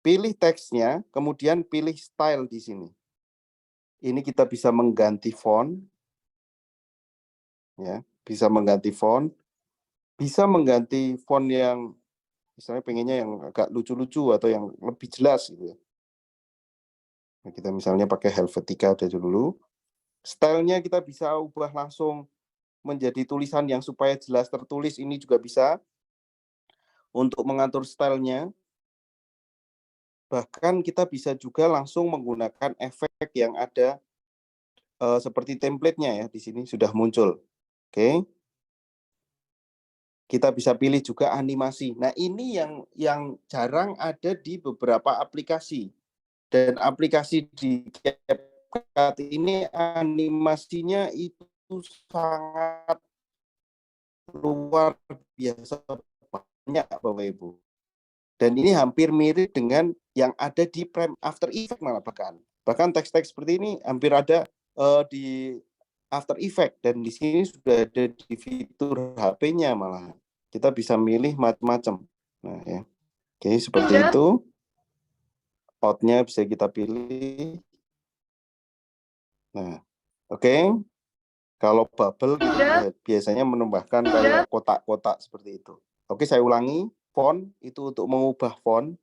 Pilih teksnya, kemudian pilih style di sini. Ini kita bisa mengganti font. Ya, bisa mengganti font. Bisa mengganti font yang misalnya pengennya yang agak lucu-lucu atau yang lebih jelas gitu ya. Nah, kita misalnya pakai Helvetica dulu. Stylenya kita bisa ubah langsung menjadi tulisan yang supaya jelas tertulis, ini juga bisa. Untuk mengatur stylenya, bahkan kita bisa juga langsung menggunakan efek yang ada seperti template-nya ya, di sini sudah muncul. Oke. Kita bisa pilih juga animasi. Nah, ini yang jarang ada di beberapa aplikasi. Dan aplikasi di CapCut ini animasinya itu sangat luar biasa banyak, Bapak Ibu. Dan ini hampir mirip dengan yang ada di Premiere After Effects malah bahkan. Bahkan teks-teks seperti ini hampir ada di After Effects, dan di sini sudah ada di fitur HP-nya malah. Kita bisa milih macam-macam. Nah, ya. Oke, seperti itu. Out-nya bisa kita pilih. Nah, oke. Kalau bubble gitu, biasanya menambahkan kayak kotak-kotak seperti itu. Oke, saya ulangi. Font itu untuk mengubah font.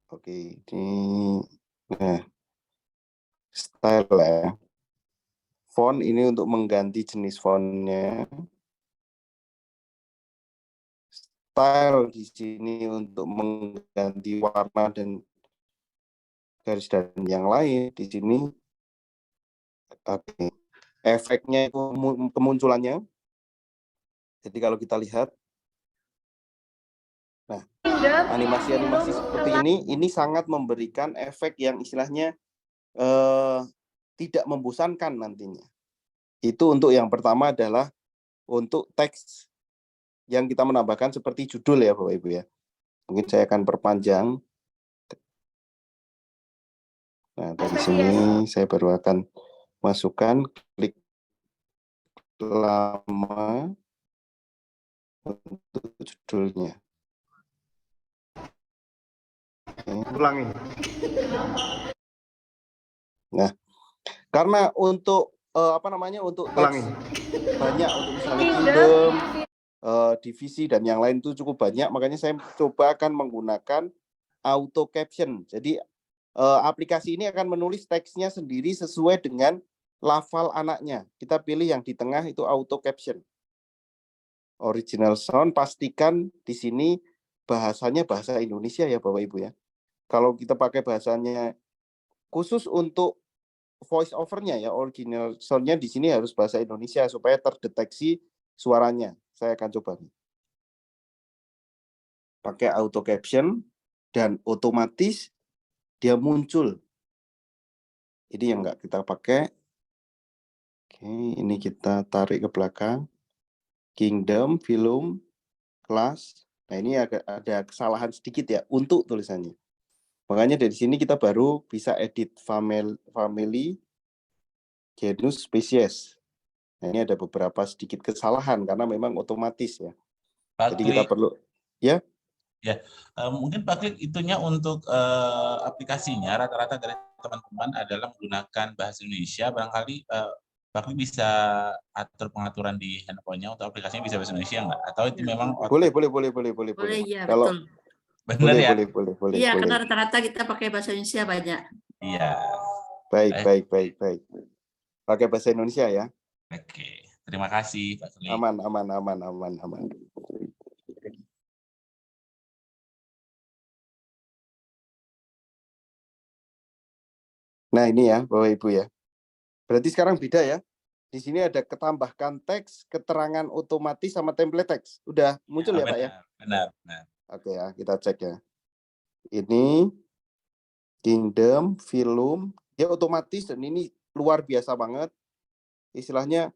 Oke, ini. Nah, style ya. Font ini untuk mengganti jenis fontnya. Style di sini untuk mengganti warna dan garis dan yang lain di sini. Oke. Efeknya itu kemunculannya. Jadi kalau kita lihat, nah, animasi-animasi seperti ini sangat memberikan efek yang istilahnya tidak membosankan nantinya. Itu untuk yang pertama adalah untuk teks yang kita menambahkan seperti judul ya Bapak Ibu ya. Mungkin saya akan perpanjang. Nah, dari sini saya baru akan masukkan, klik lama untuk judulnya. Ulangi. Nah, karena untuk untuk teks banyak, untuk misalnya kingdom, divisi dan yang lain itu cukup banyak, makanya saya coba akan menggunakan auto caption. Jadi aplikasi ini akan menulis teksnya sendiri sesuai dengan lafal anaknya. Kita pilih yang di tengah itu auto caption. Original sound, pastikan di sini bahasanya bahasa Indonesia ya Bapak Ibu ya. Kalau kita pakai bahasanya khusus untuk voice over-nya ya, original sound-nya di sini harus bahasa Indonesia supaya terdeteksi suaranya. Saya akan coba nih. Pakai auto caption dan otomatis dia muncul. Ini yang enggak kita pakai. Oke, ini kita tarik ke belakang. Kingdom, film, kelas. Nah, ini ada kesalahan sedikit ya untuk tulisannya. Makanya dari sini kita baru bisa edit family, genus, spesies. Nah, ini ada beberapa sedikit kesalahan karena memang otomatis ya. Pak Jadi Klik, kita perlu ya. Ya, mungkin Pak Klik itunya untuk aplikasinya rata-rata dari teman-teman adalah menggunakan bahasa Indonesia. Barangkali Pak Klik bisa atur pengaturan di handphonenya untuk aplikasinya bisa bahasa Indonesia nggak? Atau itu memang Boleh. Boleh, iya, Kalau betul. benar ya? boleh. Iya, karena rata-rata kita pakai bahasa Indonesia banyak. Iya. Baik. Pakai bahasa Indonesia ya. Oke. Terima kasih Pak Klik. Aman. Nah, ini ya, Bapak Ibu ya. Berarti sekarang beda ya. Di sini ada ketambahkan teks, keterangan otomatis sama template teks. Udah muncul ya, Pak ya? Benar. Oke ya, kita cek ya. Ini Kingdom, film, dia otomatis dan ini luar biasa banget. Istilahnya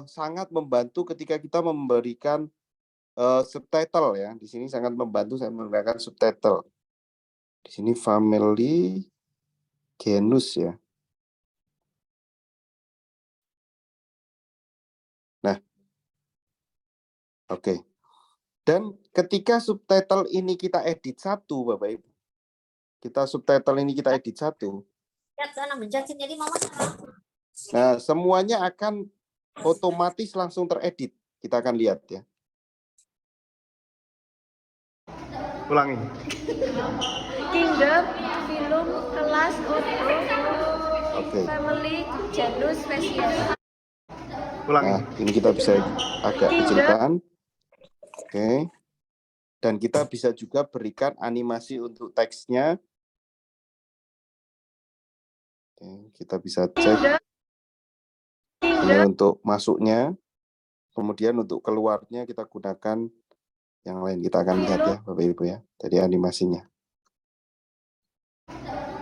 sangat membantu ketika kita memberikan subtitle ya. Di sini sangat membantu saya menggunakan subtitle. Di sini family genus ya. Nah, oke. Dan ketika subtitle ini kita edit satu, Bapak Ibu. Subtitle ini kita edit satu. Nah, semuanya akan otomatis langsung teredit. Kita akan lihat ya. Ulangi. Kingdom, film, kelas, auto, Oke. family, genus, spesies. Ulangi. Nah, ini kita bisa agak kecilkan. Oke. Dan kita bisa juga berikan animasi untuk teksnya. Oke, kita bisa cek. Ini untuk masuknya. Kemudian untuk keluarnya kita gunakan yang lain. Kita akan lihat ya, Bapak Ibu ya. Tadi animasinya.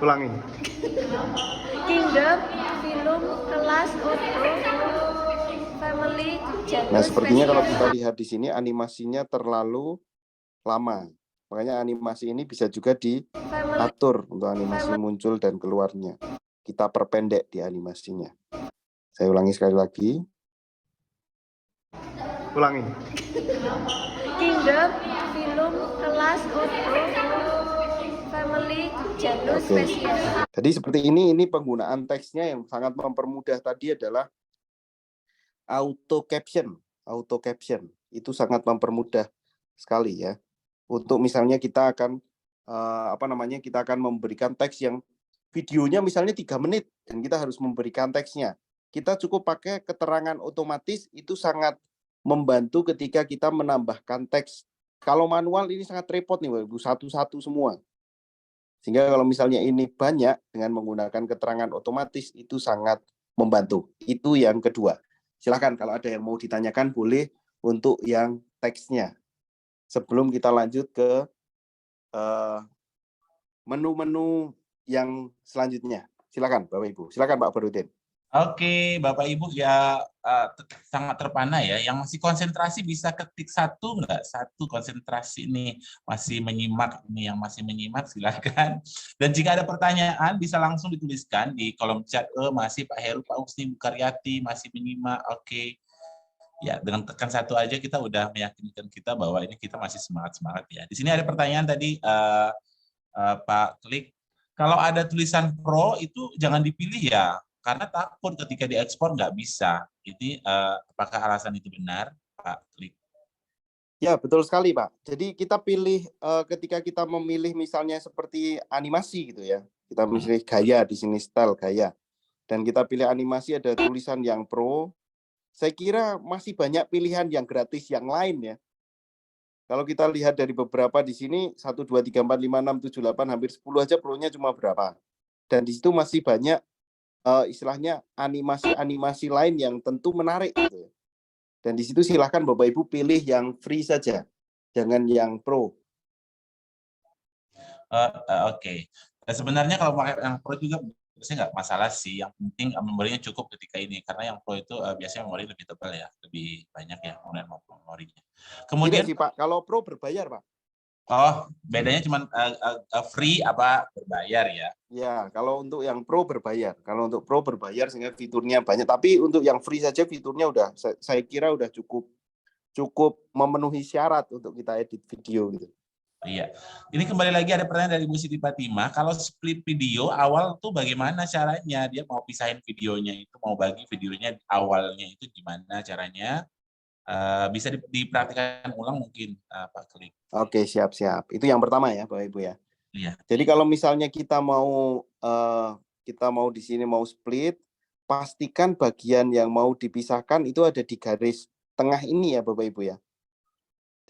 Ulangi. Kingdom, film, kelas, auto, family, genus, Nah, sepertinya kalau spesies. kita lihat di sini animasinya terlalu lama. Makanya animasi ini bisa juga diatur untuk animasi muncul dan keluarnya. Kita perpendek di animasinya. Saya ulangi sekali lagi. Ulangi. Kingdom, film, kelas, auto, family, genus, Oke. spesies. Jadi seperti ini penggunaan teksnya yang sangat mempermudah tadi adalah auto caption. Auto caption itu sangat mempermudah sekali ya. Untuk misalnya kita akan kita akan memberikan teks yang videonya misalnya 3 menit dan kita harus memberikan teksnya. Kita cukup pakai keterangan otomatis, itu sangat membantu ketika kita menambahkan teks. Kalau manual ini sangat repot nih, Ibu, satu-satu semua. Sehingga kalau misalnya ini banyak dengan menggunakan keterangan otomatis itu sangat membantu. Itu yang kedua. Silakan kalau ada yang mau ditanyakan boleh untuk yang teksnya. Sebelum kita lanjut ke menu-menu yang selanjutnya. Silakan Bapak Ibu. Silakan Pak Barudin. Oke, Bapak Ibu ya sangat terpana ya. Yang masih konsentrasi bisa ketik satu nggak? Satu konsentrasi nih masih menyimak. Ini yang masih menyimak silakan. Dan jika ada pertanyaan bisa langsung dituliskan di kolom chat. Masih Pak Heru, Pak Usni, Bu Karyati masih menyimak. Oke. Ya, dengan tekan satu aja kita udah meyakinkan kita bahwa ini kita masih semangat-semangat ya. Di sini ada pertanyaan tadi Pak Klik. Kalau ada tulisan pro itu jangan dipilih ya. Karena takut ketika diekspor nggak bisa. Ini apakah alasan itu benar, Pak Klik? Ya, betul sekali, Pak. Jadi kita pilih ketika kita memilih misalnya seperti animasi gitu ya. Kita pilih gaya di sini, style gaya. Dan kita pilih animasi ada tulisan yang pro. Saya kira masih banyak pilihan yang gratis yang lain ya. Kalau kita lihat dari beberapa di sini 1 2 3 4 5 6 7 8 hampir 10 aja pro-nya cuma berapa. Dan di situ masih banyak istilahnya animasi-animasi lain yang tentu menarik gitu. Dan di situ silahkan Bapak Ibu pilih yang free saja, jangan yang pro. Oke. Sebenarnya kalau pakai yang pro juga biasanya nggak masalah sih. Yang penting memorinya cukup ketika ini, karena yang pro itu biasanya memori lebih tebal ya, lebih banyak ya memorinya. Kemudian sih Pak, kalau pro berbayar Pak. Oh, bedanya cuma free apa berbayar ya? Ya, kalau untuk yang pro berbayar. Kalau untuk pro berbayar sehingga fiturnya banyak. Tapi untuk yang free saja fiturnya udah, saya kira udah cukup memenuhi syarat untuk kita edit video gitu. Iya. Ini kembali lagi ada pertanyaan dari Bu Siti Fatimah. Kalau split video awal tuh bagaimana caranya? Dia mau pisahin videonya itu, mau bagi videonya awalnya itu gimana caranya? Bisa diperhatikan ulang mungkin Pak Klik. Oke, siap-siap. Itu yang pertama ya, Bapak Ibu ya. Iya. Jadi kalau misalnya kita mau di sini mau split, pastikan bagian yang mau dipisahkan itu ada di garis tengah ini ya, Bapak Ibu ya.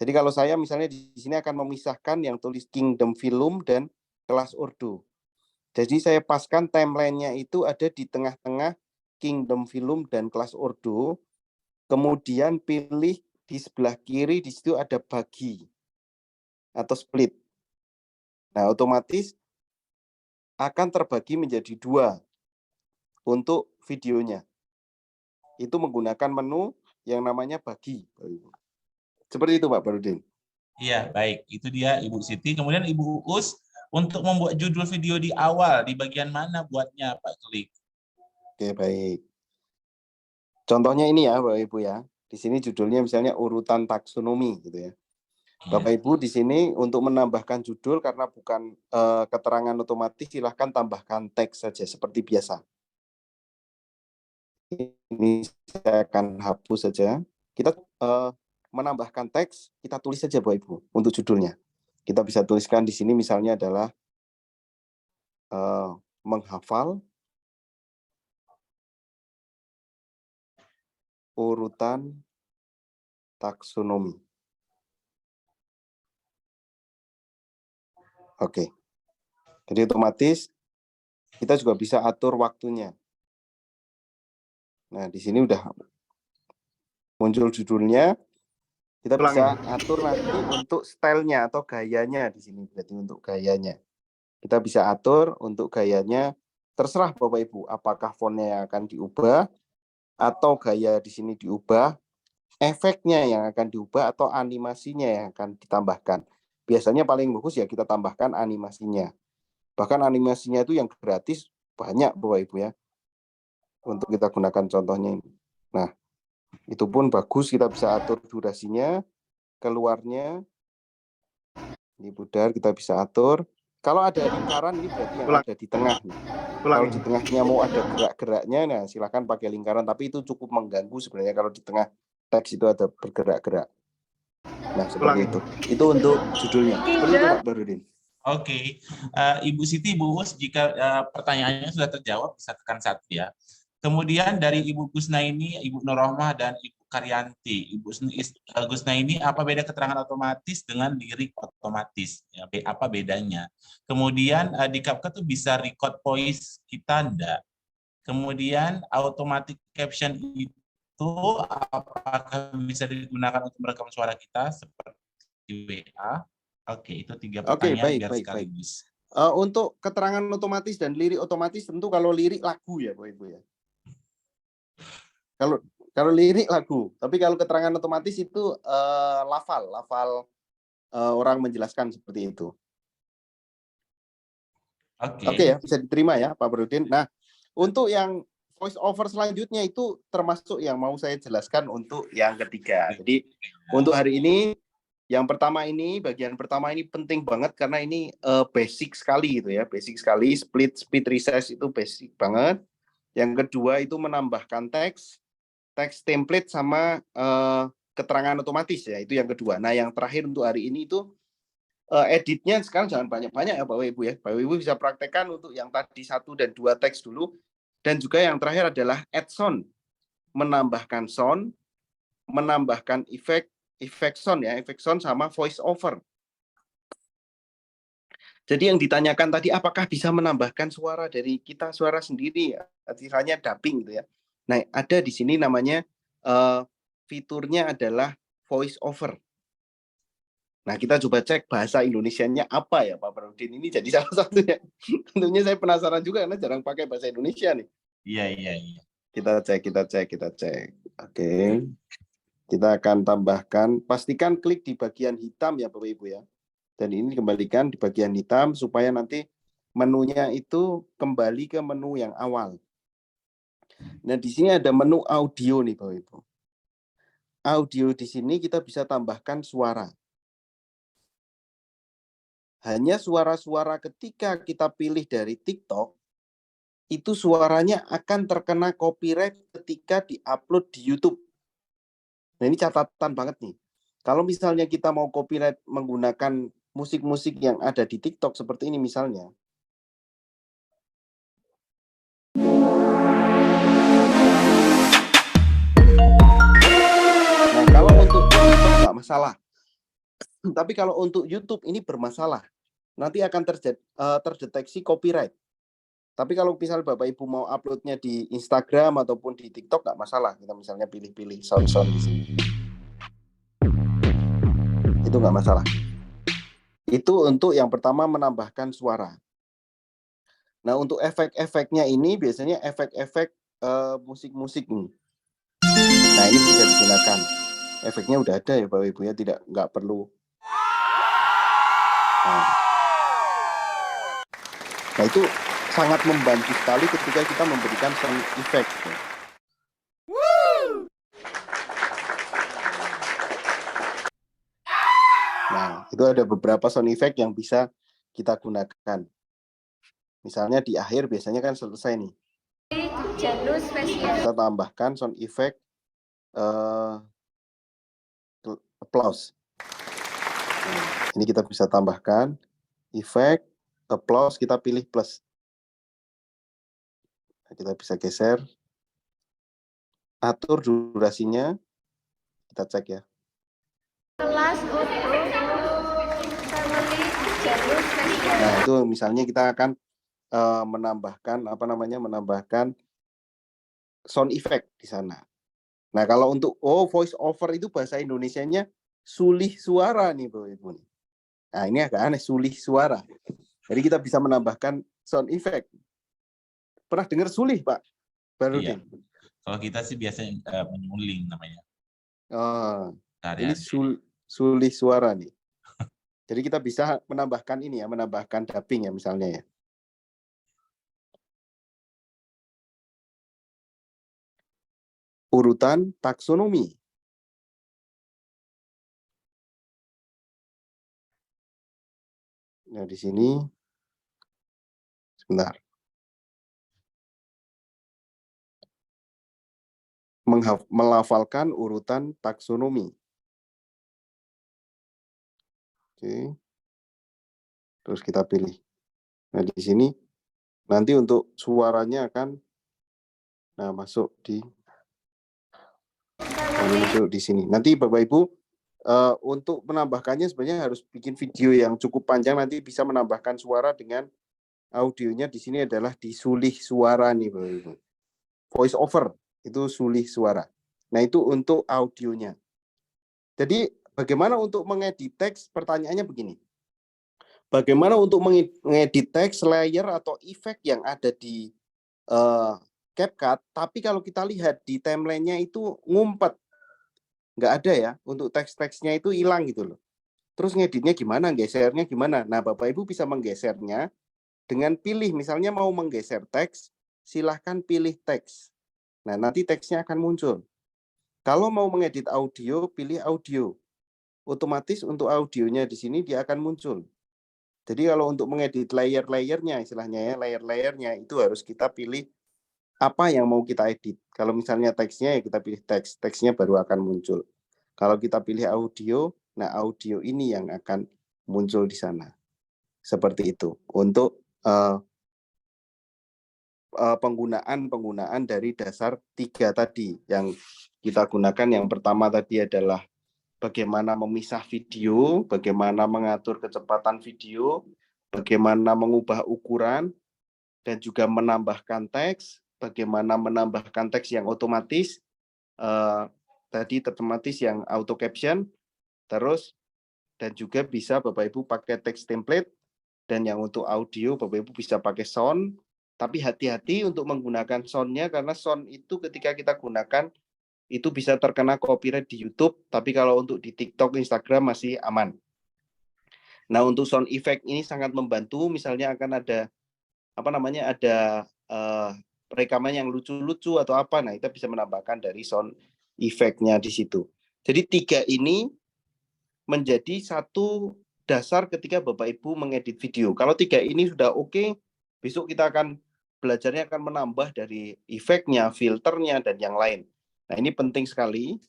Jadi kalau saya misalnya di sini akan memisahkan yang tulis Kingdom Film dan kelas Urdu. Jadi saya paskan timeline-nya itu ada di tengah-tengah Kingdom Film dan kelas Urdu. Kemudian pilih di sebelah kiri, di situ ada bagi atau split. Nah, otomatis akan terbagi menjadi 2 untuk videonya. Itu menggunakan menu yang namanya bagi. Seperti itu Pak Barudin. Iya, baik. Itu dia Ibu Siti. Kemudian Ibu Uus, untuk membuat judul video di awal, di bagian mana buatnya Pak Klik? Oke, baik. Contohnya ini ya Bapak Ibu ya. Di sini judulnya misalnya urutan taksonomi gitu ya. Bapak Ibu di sini untuk menambahkan judul karena bukan keterangan otomatis, silahkan tambahkan teks saja seperti biasa. Ini saya akan hapus saja. Kita menambahkan teks, kita tulis saja Bapak Ibu untuk judulnya. Kita bisa tuliskan di sini misalnya adalah menghafal urutan taksonomi. Oke. Jadi otomatis kita juga bisa atur waktunya. Nah, di sini udah muncul judulnya. Kita bisa atur nanti untuk stylenya atau gayanya di sini. Berarti untuk gayanya. Kita bisa atur untuk gayanya. Terserah Bapak Ibu, apakah fontnya yang akan diubah atau gaya di sini diubah, efeknya yang akan diubah atau animasinya yang akan ditambahkan. Biasanya paling bagus ya kita tambahkan animasinya. Bahkan animasinya itu yang gratis banyak Bapak Ibu ya. Untuk kita gunakan contohnya ini. Nah, itu pun bagus, kita bisa atur durasinya, keluarnya. Ini pudar kita bisa atur. Kalau ada lingkaran ini berarti yang ada di tengah. Kalau di tengahnya mau ada gerak-geraknya, nah silakan pakai lingkaran. Tapi itu cukup mengganggu sebenarnya kalau di tengah teks itu ada bergerak-gerak. Nah, seperti itu. Itu untuk judulnya. Seperti itu Pak Barudin. Oke. Ibu Siti, Ibu Uus, jika pertanyaannya sudah terjawab, bisa tekan 1 ya. Kemudian dari Ibu Gusnaini, Ibu Nurrohmah, dan Ibu Karyanti. Ibu Gusnaini, apa beda keterangan otomatis dengan lirik otomatis? Ya, apa bedanya? Kemudian di CapCut tuh bisa record voice kita enggak? Kemudian automatic caption itu apakah bisa digunakan untuk merekam suara kita seperti WA? Oke, itu 3 pertanyaan biar sekaligus. Untuk keterangan otomatis dan lirik otomatis tentu kalau lirik lagu ya Bapak Ibu ya. Kalau lirik lagu, tapi kalau keterangan otomatis itu lafal orang menjelaskan seperti itu. Oke ya, bisa diterima ya Pak Barudin. Nah, untuk yang voice over selanjutnya itu termasuk yang mau saya jelaskan untuk yang ketiga. Jadi untuk hari ini yang pertama ini, bagian pertama ini penting banget karena ini basic sekali gitu ya, basic sekali. Split resize itu basic banget. Yang kedua itu menambahkan teks template sama keterangan otomatis ya, itu yang kedua. Nah, yang terakhir untuk hari ini itu editnya sekarang jangan banyak-banyak ya Bapak Ibu ya. Bapak Ibu bisa praktekkan untuk yang tadi 1 dan 2 teks dulu. Dan juga yang terakhir adalah add sound. Menambahkan sound, menambahkan efek sound ya, efek sound sama voice over. Jadi yang ditanyakan tadi apakah bisa menambahkan suara dari kita, suara sendiri ya, istilahnya dubbing gitu ya. Nah, ada di sini namanya fiturnya adalah voice over. Nah, kita coba cek bahasa Indonesianya apa ya Pak Barudin, ini jadi salah satunya. Tentunya saya penasaran juga karena jarang pakai bahasa Indonesia nih. Iya. Kita cek. Oke. Kita akan tambahkan, pastikan klik di bagian hitam ya Bapak Ibu ya. Dan ini kembalikan di bagian hitam supaya nanti menunya itu kembali ke menu yang awal. Nah, di sini ada menu audio nih Bapak Ibu. Audio di sini kita bisa tambahkan suara. Hanya suara-suara ketika kita pilih dari TikTok, itu suaranya akan terkena copyright ketika diupload di YouTube. Nah, ini catatan banget nih. Kalau misalnya kita mau copyright menggunakan musik-musik yang ada di TikTok seperti ini misalnya. Nah, kalau untuk TikTok nggak masalah. Tapi kalau untuk YouTube ini bermasalah. Nanti akan terdeteksi copyright. Tapi kalau misal Bapak Ibu mau uploadnya di Instagram ataupun di TikTok nggak masalah. Kita misalnya pilih-pilih sound-sound di sini. Itu nggak masalah. Itu untuk yang pertama menambahkan suara. Nah, untuk efek-efeknya ini biasanya efek-efek musik-musik nih. Nah, ini bisa digunakan. Efeknya udah ada ya Bapak Ibu ya, nggak perlu. Nah, itu sangat membantu sekali ketika kita memberikan sound effect. Nah, itu ada beberapa sound effect yang bisa kita gunakan. Misalnya di akhir biasanya kan selesai nih. Kita tambahkan sound effect applause. Nah, ini kita bisa tambahkan effect applause, kita pilih plus. Nah, kita bisa geser. Atur durasinya. Kita cek ya. Nah, itu misalnya kita akan menambahkan sound effect di sana. Nah, kalau untuk voice over itu bahasa Indonesianya sulih suara nih Bapak Ibu. Nah, ini agak aneh, sulih suara. Jadi kita bisa menambahkan sound effect. Pernah dengar sulih, Pak? Baru iya. Kalau kita sih biasanya menyuling namanya. Ini sulih suara nih. Jadi kita bisa menambahkan ini ya, menambahkan dubbing ya misalnya ya. Urutan taksonomi. Nah, di sini sebentar. Melafalkan urutan taksonomi. Oke. Terus kita pilih. Nah, di sini nanti untuk suaranya akan masuk di sini. Nanti Bapak Ibu untuk menambahkannya sebenarnya harus bikin video yang cukup panjang, nanti bisa menambahkan suara dengan audionya di sini adalah disulih suara nih Bapak Ibu. Voice over itu sulih suara. Nah, itu untuk audionya. Jadi bagaimana untuk mengedit teks? Pertanyaannya begini. Bagaimana untuk mengedit teks, layer atau efek yang ada di CapCut, tapi kalau kita lihat di timeline-nya itu ngumpet. Nggak ada ya, untuk teks-teksnya itu hilang gitu loh. Terus ngeditnya gimana, gesernya gimana? Nah, Bapak Ibu bisa menggesernya dengan pilih, misalnya mau menggeser teks, silahkan pilih teks. Nah, nanti teksnya akan muncul. Kalau mau mengedit audio, pilih audio. Otomatis untuk audionya di sini dia akan muncul. Jadi kalau untuk mengedit layer-layernya, istilahnya ya, layer-layernya itu harus kita pilih apa yang mau kita edit. Kalau misalnya teksnya ya kita pilih teks, teksnya baru akan muncul. Kalau kita pilih audio, nah audio ini yang akan muncul di sana. Seperti itu. Untuk penggunaan dari dasar 3 tadi yang kita gunakan. Yang pertama tadi adalah bagaimana memisah video, bagaimana mengatur kecepatan video, bagaimana mengubah ukuran, dan juga menambahkan teks, bagaimana menambahkan teks yang otomatis, tadi otomatis yang auto caption, terus dan juga bisa Bapak Ibu pakai teks template, dan yang untuk audio Bapak Ibu bisa pakai sound, tapi hati-hati untuk menggunakan sound-nya karena sound itu ketika kita gunakan itu bisa terkena copyright di YouTube, tapi kalau untuk di TikTok, Instagram masih aman. Nah, untuk sound effect ini sangat membantu, misalnya akan ada ada rekaman yang lucu-lucu atau apa, nah kita bisa menambahkan dari sound effect-nya di situ. Jadi 3 ini menjadi satu dasar ketika Bapak Ibu mengedit video. Kalau 3 ini sudah oke, besok kita akan belajarnya akan menambah dari efeknya, filternya, dan yang lain. Nah, ini penting sekali,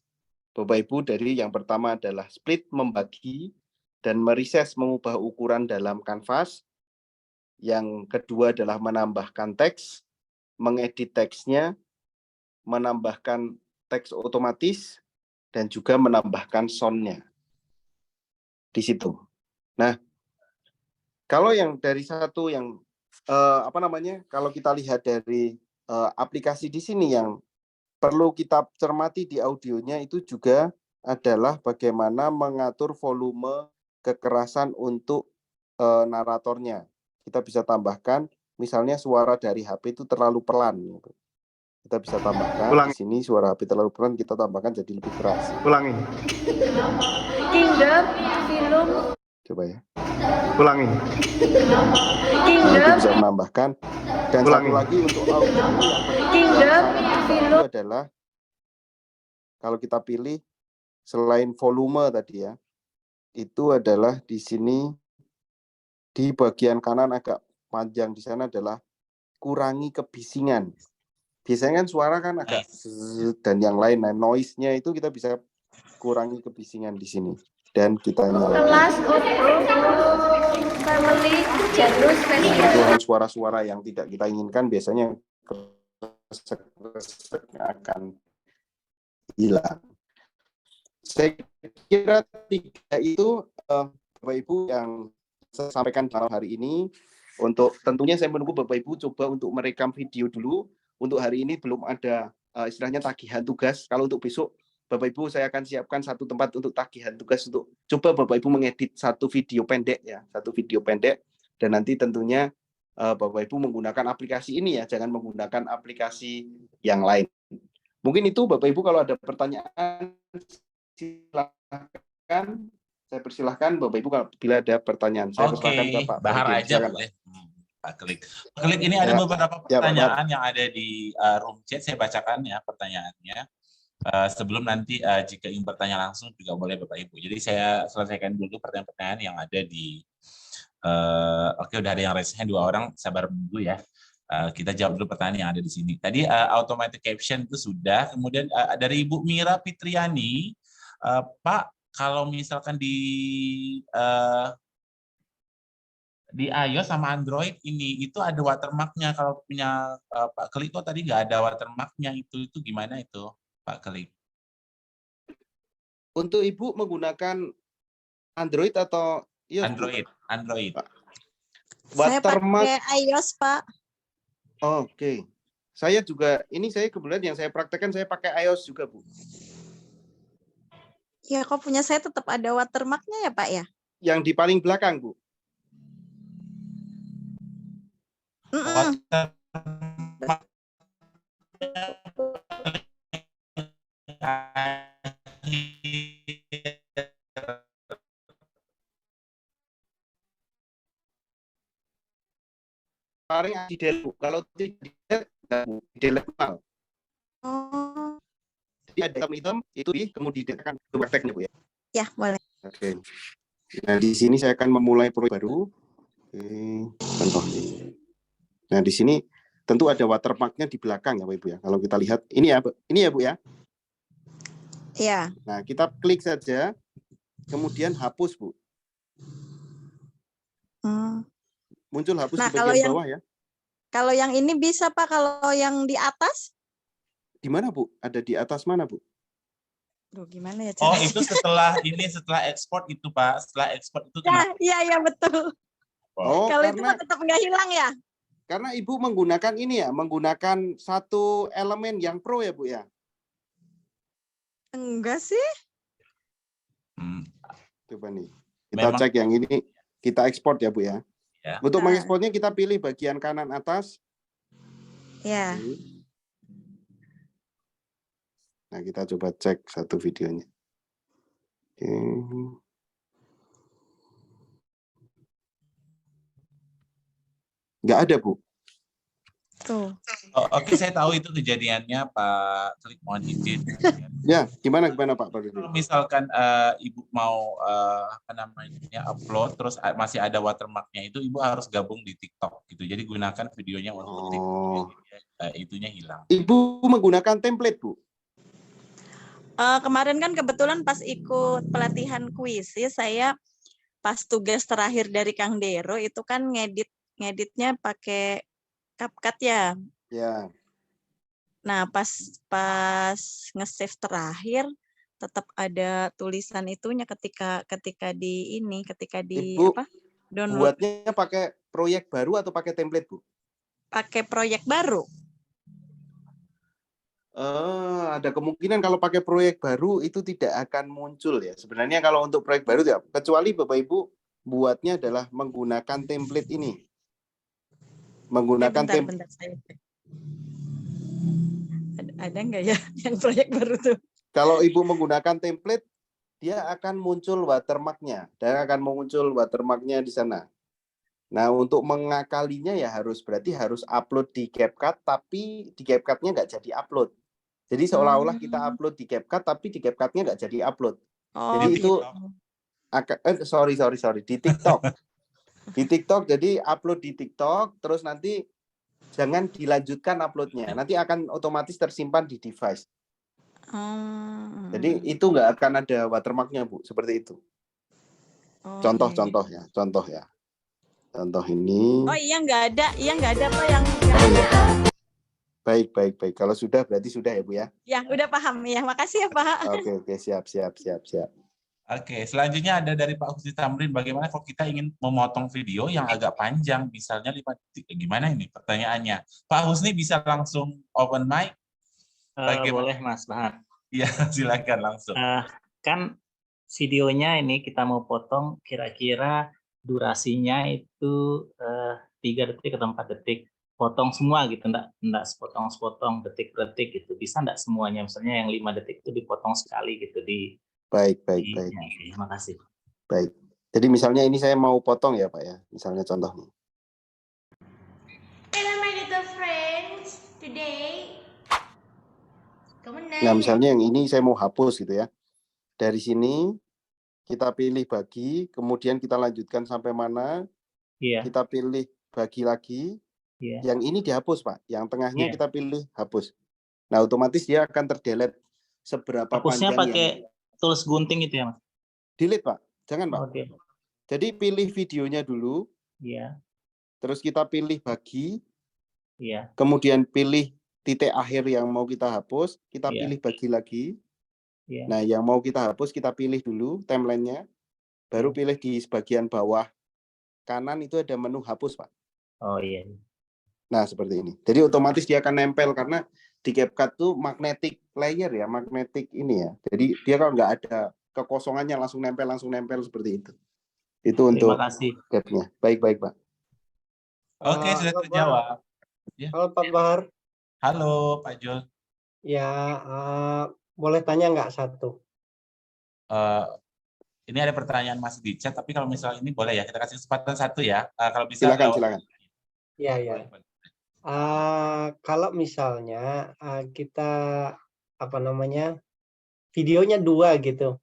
Bapak Ibu, dari yang pertama adalah split, membagi, dan merises mengubah ukuran dalam kanvas. Yang kedua adalah menambahkan teks, mengedit teksnya, menambahkan teks otomatis, dan juga menambahkan sound-nya di situ. Nah, kalau yang dari satu yang kalau kita lihat dari aplikasi di sini yang perlu kita cermati di audionya itu juga adalah bagaimana mengatur volume kekerasan untuk naratornya. Kita bisa tambahkan, misalnya suara dari HP itu terlalu pelan. Kita bisa tambahkan di sini suara HP terlalu pelan, kita tambahkan jadi lebih keras. Ulangi. Kingdom film. Coba ya. Ulangi. Kingdom. Bisa menambahkan. Dan satu lagi untuk audio Kingdom film itu adalah kalau kita pilih selain volume tadi ya, itu adalah di sini di bagian kanan agak panjang di sana adalah kurangi kebisingan. Biasanya kan suara kan agak dan yang lain, nah noise-nya itu kita bisa kurangi kebisingan di sini dan kita nyalakan. kelas audio family jalur spesial. Dengan suara-suara yang tidak kita inginkan biasanya akan hilang. Saya kira 3 itu Bapak Ibu yang saya sampaikan malam hari ini. Untuk tentunya saya menunggu Bapak Ibu coba untuk merekam video dulu. Untuk hari ini belum ada istilahnya tagihan tugas. Kalau untuk besok Bapak Ibu saya akan siapkan satu tempat untuk tagihan tugas untuk coba Bapak Ibu mengedit satu video pendek ya, satu video pendek, dan nanti tentunya Bapak Ibu menggunakan aplikasi ini ya, jangan menggunakan aplikasi yang lain. Mungkin itu Bapak Ibu, kalau ada pertanyaan silakan. Saya persilahkan Bapak Ibu bila ada pertanyaan. Saya persilahkan ke Pak Bahar aja boleh. Pak Klik. Pak Klik, ini ada beberapa pertanyaan yang ada di room chat. Saya bacakan ya pertanyaannya. Sebelum nanti jika ingin bertanya langsung juga boleh Bapak Ibu. Jadi saya selesaikan dulu pertanyaan-pertanyaan yang ada di oke, udah ada yang raise hand 2 orang, sabar dulu ya. Kita jawab dulu pertanyaan yang ada di sini. Tadi automatic caption itu sudah. Kemudian dari Ibu Mira Fitriani, Pak, kalau misalkan di iOS sama Android ini itu ada watermarknya. Kalau punya Pak Klik kok tadi nggak ada watermarknya, itu gimana itu Pak Klik? Untuk Ibu menggunakan Android atau iOS? Android. Saya pakai iOS, Pak. Oke. Saya juga, ini saya kebetulan yang saya praktekkan saya pakai iOS juga, Bu. Ya, kok punya saya tetap ada watermarknya ya, Pak ya? Yang di paling belakang, Bu. Paling di delete, kalau tidak di delete mal. Jadi ada item itu kemudian akan prakteknya, Bu ya. Ya, boleh. Oke. Nah, di sini saya akan memulai proyek baru. Contoh. Nah, di sini tentu ada watermarknya di belakang ya, Bapak Ibu ya. Kalau kita lihat ini ya, Bu ya. Iya. Nah, kita klik saja, kemudian hapus, Bu. Muncul hapus di bagian bawah ya. Kalau yang ini bisa, Pak, kalau yang di atas? Di mana, Bu? Ada di atas mana, Bu? Duh, gimana ya caranya? Oh, itu setelah ekspor itu, Pak. Setelah ekspor itu Iya, betul. Oh, kalau itu tetap nggak hilang ya? Karena Ibu menggunakan ini ya, menggunakan satu elemen yang pro ya, Bu ya? Enggak sih. Coba nih, kita cek yang ini, kita ekspor ya, Bu ya. Untuk mengekspornya kita pilih bagian kanan atas. Ya. Nah, kita coba cek satu videonya. Oke. Nggak ada, Bu. Tuh. Oh, oke, saya tahu itu kejadiannya Pak Klik, mohon izin. Ya, gimana Pak Pak? Kalau misalkan Ibu mau apa namanya upload terus masih ada watermarknya itu, Ibu harus gabung di TikTok gitu. Jadi gunakan videonya untuk TikTok. Itunya hilang. Ibu menggunakan template, Bu? Kemarin kan kebetulan pas ikut pelatihan kuisi, saya pas tugas terakhir dari Kang Dero itu kan ngeditnya pakai CapCut ya. Ya. Nah, pas nge-save terakhir tetap ada tulisan itunya ketika di Ibu, apa? Download. Buatnya pakai proyek baru atau pakai template, Bu? Pakai proyek baru. Ada kemungkinan kalau pakai proyek baru itu tidak akan muncul ya. Sebenarnya kalau untuk proyek baru ya, kecuali Bapak Ibu buatnya adalah menggunakan template ini. Menggunakan Bentar, saya. Ada nggak ya yang proyek baru tuh? Kalau Ibu menggunakan template, dia akan muncul watermark-nya. Dan akan muncul watermark-nya di sana. Nah, untuk mengakalinya ya berarti harus upload di CapCut, tapi di CapCut-nya nggak jadi upload. Jadi seolah-olah kita upload di CapCut, tapi di CapCut-nya nggak jadi upload. Jadi itu sorry di TikTok. Di TikTok, jadi upload di TikTok, terus nanti jangan dilanjutkan uploadnya. Nanti akan otomatis tersimpan di device. Jadi itu nggak akan ada watermark-nya, Bu, seperti itu. Contoh ya. Contoh ini. Oh iya nggak ada Pak yang. Baik. Kalau sudah berarti sudah ya, Bu ya. Ya udah paham ya. Makasih ya Pak. Oke, siap. Oke, selanjutnya ada dari Pak Husni Tamrin. Bagaimana kalau kita ingin memotong video yang agak panjang, misalnya 5 detik? Gimana ini pertanyaannya? Pak Husni bisa langsung open mic? Boleh Mas Bahar. Iya, silakan langsung. Kan videonya ini kita mau potong kira-kira durasinya itu 3 detik atau 4 detik. Potong semua gitu, enggak sepotong-sepotong detik-detik gitu. Bisa enggak semuanya? Misalnya yang 5 detik itu dipotong sekali gitu di. Baik. Terima kasih. Baik. Jadi misalnya ini saya mau potong ya, Pak ya. Misalnya contohnya. Hello my little friends. Today. Nah, misalnya yang ini saya mau hapus gitu ya. Dari sini kita pilih bagi, kemudian kita lanjutkan sampai mana? Iya. Kita pilih bagi lagi. Iya. Yang ini dihapus, Pak. Yang tengahnya kita pilih hapus. Nah, otomatis dia akan terdelete seberapa hapusnya panjang pakai tools gunting itu ya, Mas? Delete, Pak. Jangan, Pak. Okay. Jadi pilih videonya dulu. Iya. Terus kita pilih bagi. Iya. Kemudian pilih titik akhir yang mau kita hapus. Kita pilih bagi lagi. Iya. Nah, yang mau kita hapus kita pilih dulu timeline-nya. Baru pilih di bagian bawah kanan itu ada menu hapus, Pak. Oh iya. Nah, seperti ini. Jadi otomatis dia akan nempel karena di CapCut tuh magnetic layer ya, magnetic ini ya. Jadi dia kalau nggak ada kekosongannya langsung nempel seperti itu. Itu untuk CapCut-nya. Baik, Pak. Oke, sudah terjawab. Ya. Halo Pak Bahar. Halo Pak Jul. Ya, boleh tanya nggak satu? Ini ada pertanyaan masih di chat, tapi kalau misalnya ini boleh ya, kita kasih kesempatan satu ya. Kalau bisa. Silakan. Iya. Kalau misalnya kita videonya 2 gitu,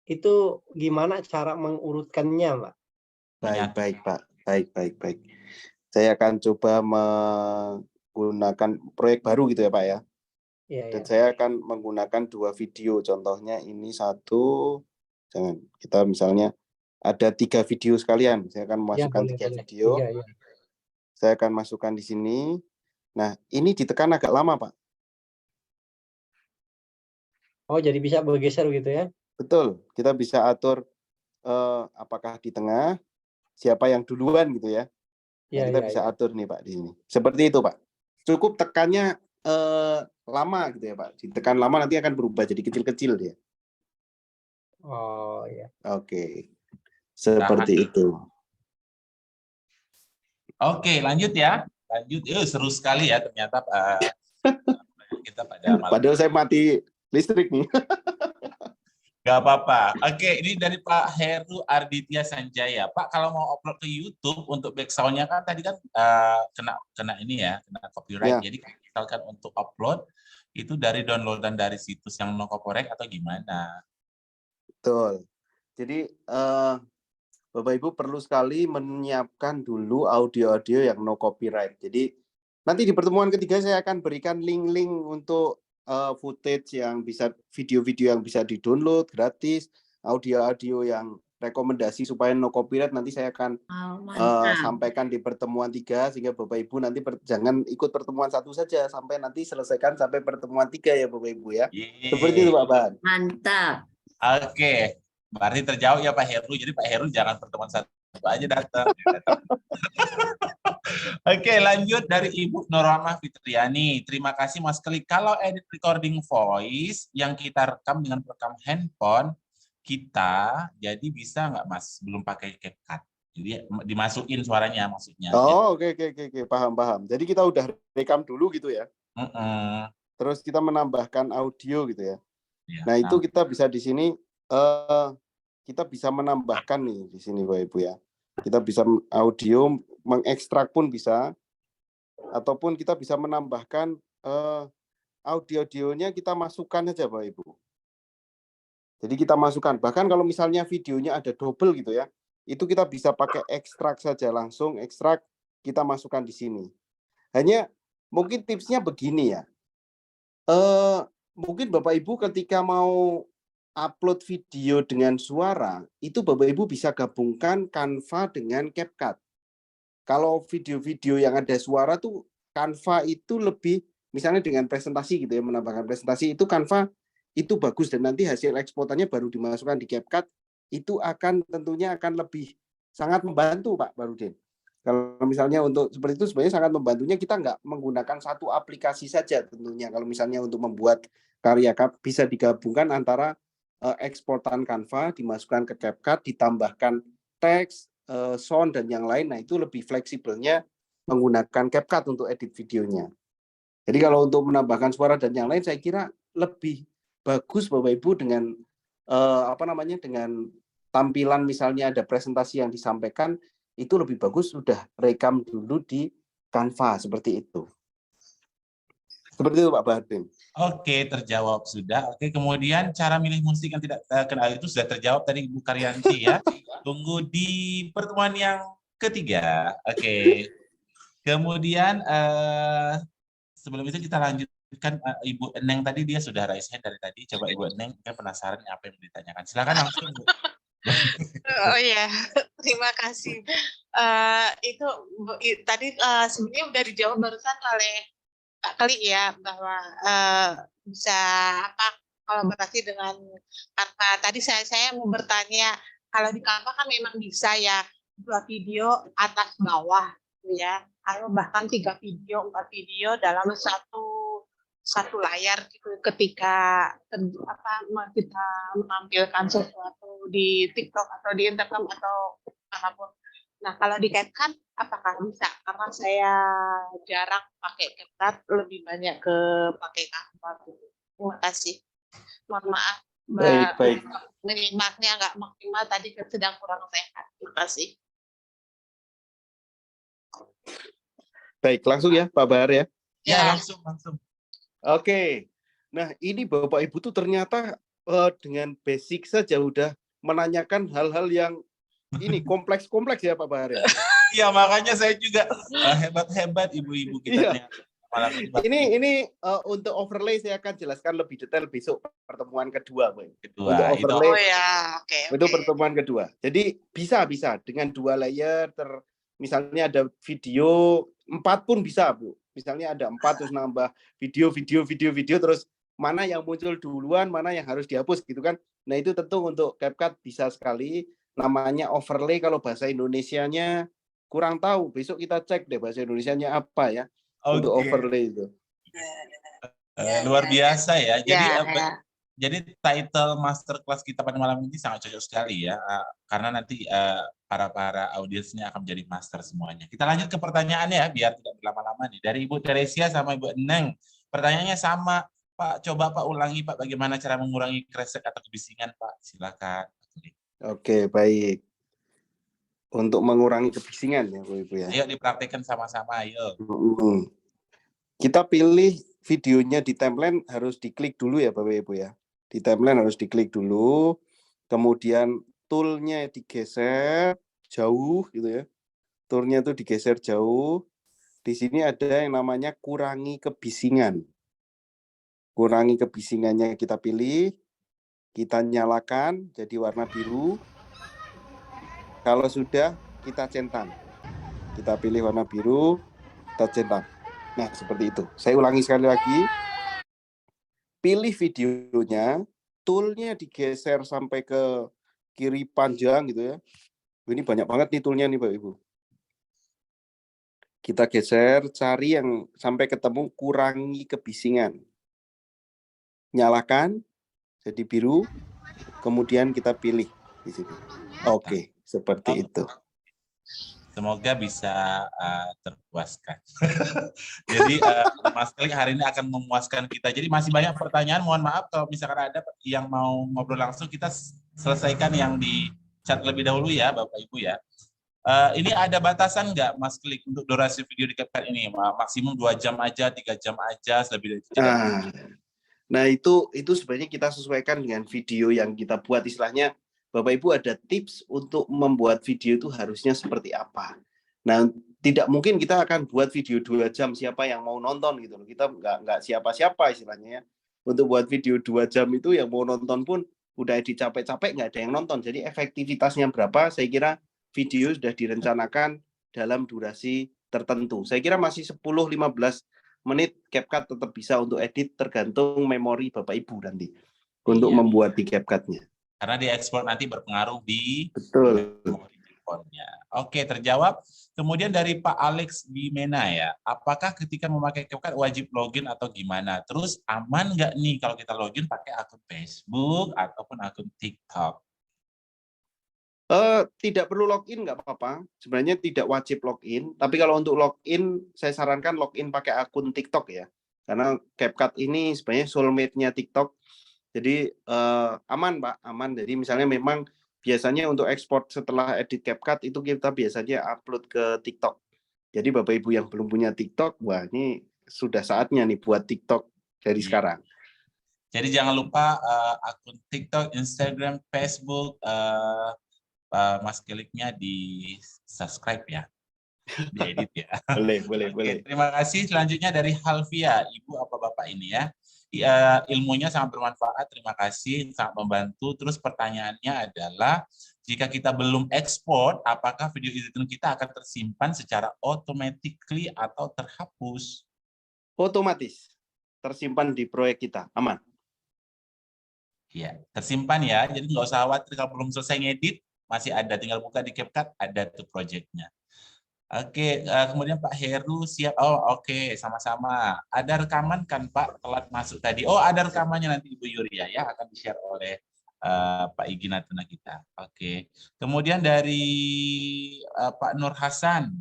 itu gimana cara mengurutkannya, Pak? Baik, Pak. Baik. Saya akan coba menggunakan proyek baru gitu ya, Pak ya. Dan saya akan menggunakan 2 video. Contohnya ini 1, jangan kita misalnya ada 3 video sekalian. Saya akan masukkan 3 video. Iya. Saya akan masukkan di sini. Nah, ini ditekan agak lama, Pak. Oh, jadi bisa bergeser gitu ya? Betul. Kita bisa atur apakah di tengah, siapa yang duluan gitu ya. Nah, kita bisa atur nih, Pak, di sini. Seperti itu, Pak. Cukup tekannya lama gitu ya, Pak. Ditekan lama nanti akan berubah jadi kecil-kecil dia. Oh, iya. Oke. Seperti itu. Oke, lanjut ya. Seru sekali ya ternyata kita pada malam. Padahal saya mati listrik nih. Gak apa-apa. Oke, ini dari Pak Heru Arditya Sanjaya. Pak, kalau mau upload ke YouTube untuk background-nya kan tadi kan kena ini ya, kena copyright. Ya. Jadi misalkan untuk upload itu dari downloadan dari situs yang no copyright atau gimana? Betul. Jadi Bapak Ibu perlu sekali menyiapkan dulu audio-audio yang no copyright. Jadi nanti di pertemuan ketiga saya akan berikan link-link untuk footage yang bisa, video-video yang bisa di-download gratis, audio-audio yang rekomendasi supaya no copyright nanti saya akan sampaikan di pertemuan 3 sehingga Bapak Ibu nanti jangan ikut pertemuan 1 saja sampai nanti selesaikan sampai pertemuan 3 ya Bapak Ibu ya. Seperti itu Pak Bahan. Mantap. Oke, berarti terjawab ya Pak Heru. Jadi Pak Heru jangan pertemuan 1 aja datang. Oke, lanjut dari Ibu Nurama Fitriani. Terima kasih Mas Keli. Kalau edit recording voice yang kita rekam dengan perekam handphone, kita jadi bisa nggak Mas belum pakai CapCut? Jadi dimasukin suaranya maksudnya. Oh, oke, paham. Jadi kita udah rekam dulu gitu ya. Terus kita menambahkan audio gitu ya. Nah, itu kita bisa di sini kita bisa menambahkan nih di sini Bapak Ibu ya. Kita bisa audio, mengekstrak pun bisa, ataupun kita bisa menambahkan audio-audionya kita masukkan aja Bapak Ibu. Jadi kita masukkan, bahkan kalau misalnya videonya ada double gitu ya, itu kita bisa pakai ekstrak saja, langsung ekstrak kita masukkan di sini. Hanya mungkin tipsnya begini ya, mungkin Bapak Ibu ketika mau upload video dengan suara, itu Bapak Ibu bisa gabungkan Canva dengan CapCut. Kalau video-video yang ada suara tuh Canva itu lebih, misalnya dengan presentasi gitu ya, menambahkan presentasi itu Canva itu bagus dan nanti hasil eksportannya baru dimasukkan di CapCut, itu akan tentunya akan lebih sangat membantu Pak Barudin. Kalau misalnya untuk seperti itu sebenarnya sangat membantunya, kita nggak menggunakan satu aplikasi saja tentunya. Kalau misalnya untuk membuat karya bisa digabungkan antara eksportan Canva, dimasukkan ke CapCut, ditambahkan teks, sound, dan yang lain. Nah, itu lebih fleksibelnya menggunakan CapCut untuk edit videonya. Jadi kalau untuk menambahkan suara dan yang lain, saya kira lebih bagus Bapak Ibu dengan dengan tampilan misalnya ada presentasi yang disampaikan, itu lebih bagus sudah rekam dulu di Canva seperti itu. Seperti itu Pak Bahadin. Oke, terjawab sudah. Oke, kemudian cara milih musik yang tidak kenal itu sudah terjawab tadi Ibu Karyanti ya. Tunggu di pertemuan yang ketiga. Oke. Kemudian sebelum itu kita lanjutkan Ibu Eneng tadi, dia sudah raise hand dari tadi. Coba Ibu Eneng, mungkin penasaran apa yang ditanyakan. Silakan langsung Bu. Oh ya, terima kasih. Itu tadi sebenarnya udah dijawab barusan oleh Pak Keli ya, bahwa bisa kolaborasi dengan Canva. Tadi saya mau bertanya, kalau di Canva kan memang bisa ya 2 video atas bawah ya, atau bahkan 3 video, 4 video dalam satu layar gitu, ketika kita menampilkan sesuatu di TikTok atau di Instagram atau apapun. Nah, kalau di CapCut apakah bisa? Karena saya jarang pakai CapCut, lebih banyak ke pakai Canva. Terima kasih. Mohon maaf, Baik. menyimaknya nggak maksimal tadi, sedang kurang sehat. Terima kasih. Baik, langsung ya Pak Bahar ya. Ya, langsung. Oke. Nah, ini Bapak Ibu tuh ternyata dengan basic saja udah menanyakan hal-hal yang ini kompleks ya Pak Bahar ya. Iya, makanya saya juga hebat-hebat ibu-ibu kita. Iya. Ini untuk overlay saya akan jelaskan lebih detail besok pertemuan kedua, Pak. Untuk overlay. Itu pertemuan kedua. Jadi bisa dengan 2 layer, misalnya ada video 4 pun bisa, Bu. Misalnya ada 4 terus nambah video terus mana yang muncul duluan, mana yang harus dihapus gitu kan. Nah, itu tentu untuk CapCut bisa sekali. Namanya overlay, kalau bahasa Indonesianya kurang tahu. Besok kita cek deh bahasa Indonesianya apa ya. Untuk overlay itu. Luar biasa ya. Jadi title masterclass kita pada malam ini sangat cocok sekali ya, karena nanti para audiensnya akan menjadi master semuanya. Kita lanjut ke pertanyaannya ya, biar tidak berlama-lama nih. Dari Ibu Teresia sama Ibu Eneng, pertanyaannya sama. Pak, coba Pak ulangi Pak, bagaimana cara mengurangi kresek atau kebisingan Pak? Silakan. Oke, baik. Untuk mengurangi kebisingan ya, Bapak Ibu ya. Ayo dipraktekkan sama-sama, ayo. Kita pilih videonya di timeline harus diklik dulu ya Bapak Ibu ya. Di timeline harus diklik dulu, kemudian toolnya digeser jauh gitu ya. Toolnya itu digeser jauh. Di sini ada yang namanya kurangi kebisingan. Kurangi kebisingannya kita pilih, kita nyalakan jadi warna biru. Kalau sudah, kita centang. Kita pilih warna biru, kita centang. Nah, seperti itu. Saya ulangi sekali lagi. Pilih videonya, toolnya digeser sampai ke kiri panjang gitu ya. Ini banyak banget nih toolnya nih Bapak Ibu. Kita geser, cari yang sampai ketemu kurangi kebisingan. Nyalakan, jadi biru, kemudian kita pilih di sini. Oke, seperti itu. Semoga bisa terpuaskan. Jadi Mas Klik hari ini akan memuaskan kita. Jadi masih banyak pertanyaan. Mohon maaf kalau misalkan ada yang mau ngobrol langsung, kita selesaikan yang di chat lebih dahulu ya, Bapak Ibu ya. Ini ada batasan nggak, Mas Klik, untuk durasi video di CapCut ini? Maksimum 2 jam aja, 3 jam aja, lebih dari 3 jam. Nah, itu sebenarnya kita sesuaikan dengan video yang kita buat. Istilahnya, Bapak Ibu ada tips untuk membuat video itu harusnya seperti apa. Nah, tidak mungkin kita akan buat video 2 jam siapa yang mau nonton gitu loh. Kita nggak siapa-siapa istilahnya ya. Untuk buat video 2 jam itu yang mau nonton pun udah dicapek-capek nggak ada yang nonton. Jadi efektivitasnya berapa? Saya kira video sudah direncanakan dalam durasi tertentu. Saya kira masih 10-15 menit CapCut tetap bisa untuk edit, tergantung memori Bapak Ibu nanti untuk membuat di CapCut-nya. Karena diekspor nanti berpengaruh di Betul. memori teleponnya. Oke, terjawab. Kemudian dari Pak Alex Bimena ya, apakah ketika memakai CapCut wajib login atau gimana? Terus aman nggak nih kalau kita login pakai akun Facebook ataupun akun TikTok? Tidak perlu login nggak apa-apa. Sebenarnya tidak wajib login. Tapi kalau untuk login, saya sarankan login pakai akun TikTok ya. Karena CapCut ini sebenarnya soulmate-nya TikTok. Jadi aman Pak, aman. Jadi misalnya memang biasanya untuk ekspor setelah edit CapCut itu kita biasanya upload ke TikTok. Jadi Bapak Ibu yang belum punya TikTok, wah ini sudah saatnya nih buat TikTok dari sekarang. Jadi jangan lupa akun TikTok, Instagram, Facebook, Mas Keliknya di subscribe ya, diedit ya. Boleh. Terima kasih. Selanjutnya dari Halvia, Ibu apa Bapak ini ya. Ilmunya sangat bermanfaat, terima kasih, sangat membantu. Terus pertanyaannya adalah, jika kita belum ekspor, apakah video editing kita akan tersimpan secara automatically atau terhapus? Otomatis tersimpan di proyek kita, aman. Iya, tersimpan ya. Jadi nggak usah khawatir kalau belum selesai ngedit, masih ada, tinggal buka di CapCut, ada tuh project-nya. Oke, kemudian Pak Heru siap. Oh, oke, sama-sama. Ada rekaman kan Pak, telat masuk tadi. Oh, ada rekamannya nanti Ibu Yuria ya, akan di-share oleh Pak Igi Natuna kita. Oke. Kemudian dari Pak Nur Hasan,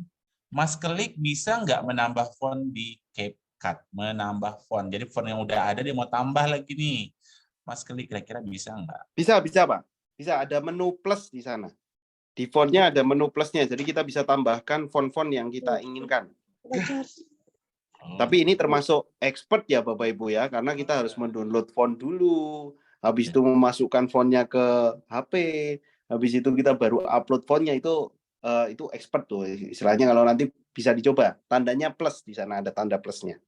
Mas Kelik bisa nggak menambah font di CapCut? Menambah font. Jadi font yang udah ada dia mau tambah lagi nih. Mas Kelik kira-kira bisa nggak? Bisa Pak. Bisa, ada menu plus di sana. Di fontnya ada menu plusnya, jadi kita bisa tambahkan font-font yang kita inginkan. Tapi ini termasuk expert ya Bapak Ibu ya, karena kita harus mendownload font dulu, habis itu memasukkan fontnya ke HP, habis itu kita baru upload fontnya, itu expert tuh istilahnya. Kalau nanti bisa dicoba, tandanya plus di sana, ada tanda plusnya.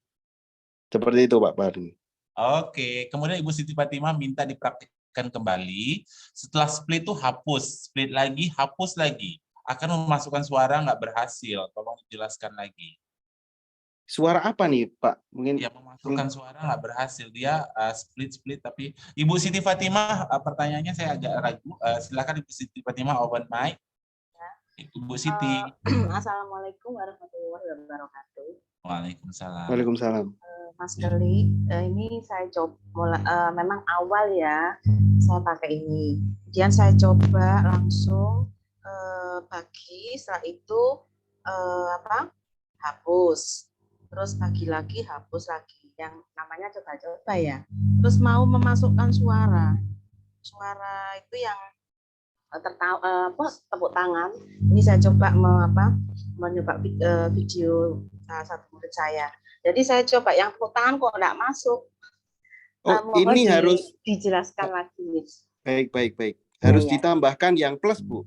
Seperti itu Pak Barni. Oke, kemudian Ibu Siti Fatimah minta dipraktikkan kembali, setelah split itu hapus, split lagi, hapus lagi, akan memasukkan suara nggak berhasil, tolong dijelaskan lagi. Suara apa nih Pak? Mungkin ya memasukkan suara nggak berhasil, dia split tapi Ibu Siti Fatimah, pertanyaannya saya agak ragu, silakan Ibu Siti Fatimah open mic. Ibu Siti. Assalamualaikum warahmatullahi wabarakatuh. Waalaikumsalam. Mas Kelik, ini saya coba memang awal ya saya pakai ini. Kemudian saya coba langsung bagi, setelah itu hapus. Terus bagi lagi, hapus lagi. yang namanya coba-coba ya. Terus mau memasukkan suara itu yang tepuk tangan. Ini saya coba mencoba video salah satu murid saya. Jadi saya coba yang tepuk tangan kok enggak masuk. Ini harus dijelaskan lagi. Baik. Harus ditambahkan yang plus, Bu.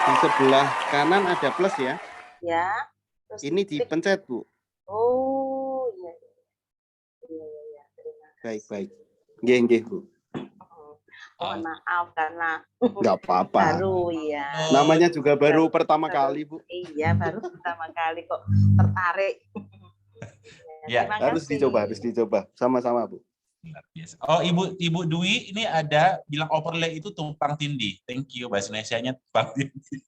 Di sebelah kanan ada plus ya. Ya. Terus ini dipencet, Bu. Oh, iya. Baik. Nggih, Bu. Mohon maaf karena nggak apa-apa. Baru ya. Namanya juga baru pertama kali, Bu. Iya, baru pertama kali kok tertarik. Ya, harus dicoba. Sama-sama, Bu. Oh, Ibu Dwi ini ada bilang overlay itu tumpang tindih. Thank you, bahasa Indonesianya tumpang tindih.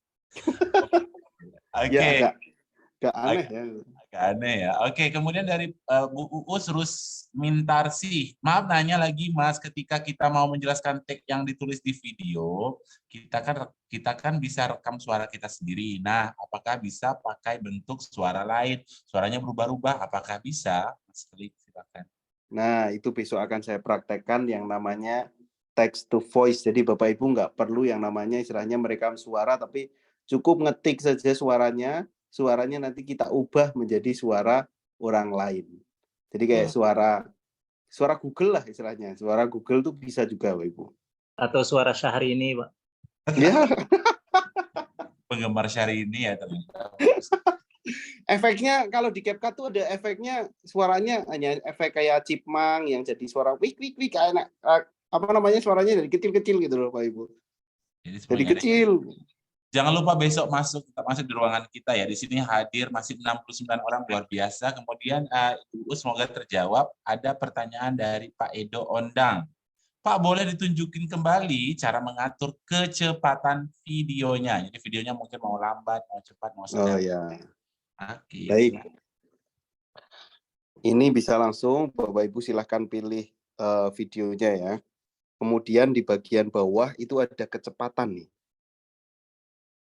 Oke. Ya, agak aneh ya. Agak aneh ya. Oke, kemudian dari Bu Uus Rusmintarsi. Maaf nanya lagi, Mas, ketika kita mau menjelaskan teks yang ditulis di video, kita kan bisa rekam suara kita sendiri. Nah, apakah bisa pakai bentuk suara lain? Suaranya berubah-ubah, apakah bisa? Mas Klik, silakan. Nah, itu besok akan saya praktekkan yang namanya text to voice. Jadi Bapak Ibu nggak perlu yang namanya istilahnya merekam suara, tapi cukup ngetik saja suaranya nanti kita ubah menjadi suara orang lain. Jadi kayak suara Google lah istilahnya. Suara Google tuh bisa juga, Bapak Ibu. Atau suara Syahrini, Pak. Ya. Penggemar Syahrini ya ternyata. Efeknya kalau di CapCut tuh ada efeknya, suaranya hanya efek kayak chipmunk yang jadi suara wik kayak suaranya dari kecil-kecil gitu loh, Pak Ibu. Jadi kecil. Jangan lupa besok masuk di ruangan kita ya. Di sini hadir masih 69 orang, luar biasa. Kemudian Ibu semoga terjawab. Ada pertanyaan dari Pak Edo Ondang. Pak, boleh ditunjukin kembali cara mengatur kecepatan videonya. Jadi videonya mungkin mau lambat, mau cepat, mau sedang. Oh ya. Oke. Baik. Ini bisa langsung Bapak Ibu silahkan pilih videonya ya. Kemudian di bagian bawah itu ada kecepatan nih.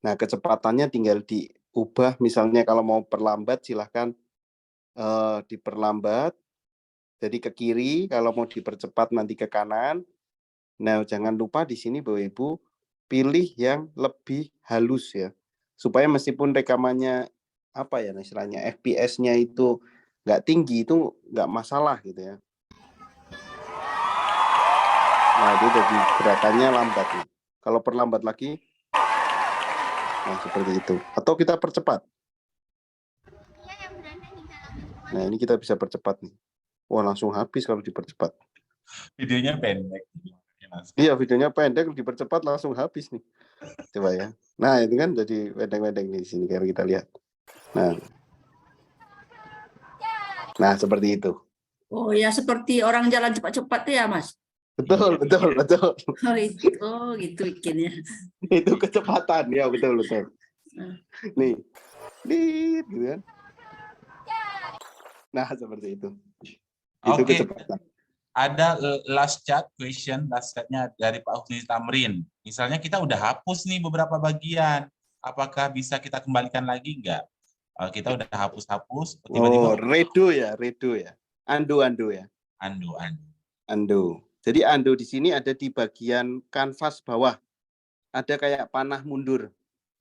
Nah, kecepatannya tinggal diubah. Misalnya kalau mau perlambat silahkan diperlambat. Jadi ke kiri, kalau mau dipercepat nanti ke kanan. Nah, jangan lupa di sini Bapak Ibu pilih yang lebih halus ya. Supaya meskipun rekamannya istilahnya FPS-nya itu nggak tinggi, itu nggak masalah gitu ya. Nah, itu jadi gerakannya lambat nih. Kalau perlambat lagi, nah seperti itu. Atau kita percepat. Nah, ini kita bisa percepat nih. Wah, langsung habis kalau dipercepat. Videonya pendek. Iya, videonya pendek, dipercepat langsung habis nih. Coba ya. Nah, itu kan jadi pendek-pendek nih di sini kalau kita lihat. Nah, seperti itu. Oh ya, seperti orang jalan cepat-cepat ya, Mas? Betul. Oh, gitu bikinnya. Itu kecepatan, ya betul. Nih, gitu kan. Nah, seperti itu. Itu kecepatan. Ada last chatnya dari Pak Husni Tamrin. Misalnya kita udah hapus nih beberapa bagian. Apakah bisa kita kembalikan lagi enggak? Kita udah hapus tiba-tiba. Redo ya. Undo ya. Undo. Jadi undo di sini ada di bagian kanvas bawah. Ada kayak panah mundur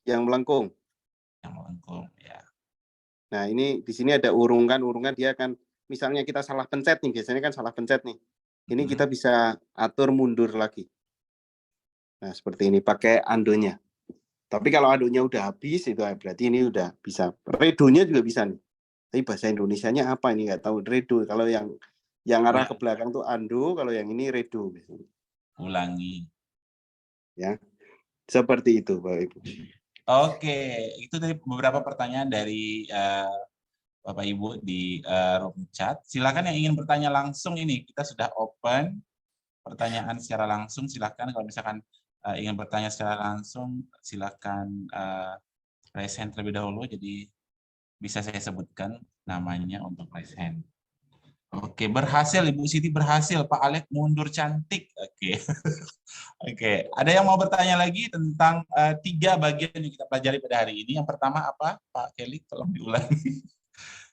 yang melengkung. Ya. Nah, ini di sini ada urungan dia akan misalnya kita salah pencet nih, biasanya kan salah pencet nih. Ini kita bisa atur mundur lagi. Nah, seperti ini pakai undo-nya. Tapi kalau undo-nya udah habis itu berarti ini udah bisa. Redo-nya juga bisa nih. Tapi bahasa Indonesianya apa ini nggak tahu. Redo. Kalau yang arah ke belakang tuh undo, kalau yang ini redo. Ulangi. Ya. Seperti itu, Bapak Ibu. Oke, itu tadi beberapa pertanyaan dari Bapak Ibu di room chat. Silakan yang ingin bertanya langsung ini, kita sudah open pertanyaan secara langsung. Silakan kalau misalkan ingin bertanya secara langsung, silakan raise hand terlebih dahulu. Jadi bisa saya sebutkan namanya untuk raise hand. Oke, berhasil Ibu Siti, berhasil. Pak Alek mundur cantik. Oke. Oke, ada yang mau bertanya lagi tentang 3 bagian yang kita pelajari pada hari ini? Yang pertama apa, Pak Kelly? Tolong diulangi.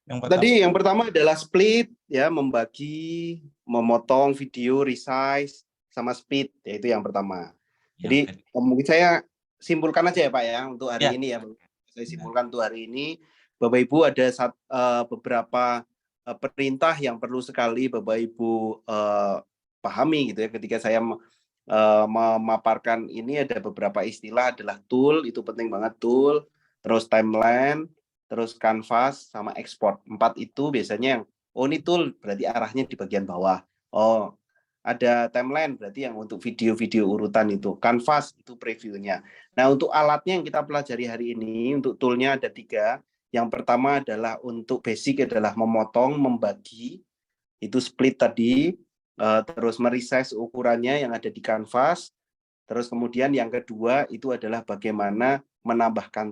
Tadi yang pertama adalah split, ya, membagi, memotong video, resize, sama speed, yaitu yang pertama. Jadi mungkin saya simpulkan aja ya Pak ya untuk hari ini ya. Saya simpulkan untuk hari ini, Bapak Ibu ada beberapa perintah yang perlu sekali Bapak Ibu pahami gitu ya. Ketika saya memaparkan ini, ada beberapa istilah, adalah tool, itu penting banget, tool, terus timeline, terus canvas, sama export. 4 itu biasanya yang, oh ini tool berarti arahnya di bagian bawah. Oh, ada timeline berarti yang untuk video-video urutan itu. Canvas itu previewnya. Nah, untuk alatnya yang kita pelajari hari ini, untuk toolnya ada 3. Yang pertama adalah untuk basic adalah memotong, membagi, itu split tadi, terus meresize ukurannya yang ada di canvas. Terus kemudian yang kedua itu adalah bagaimana menambahkan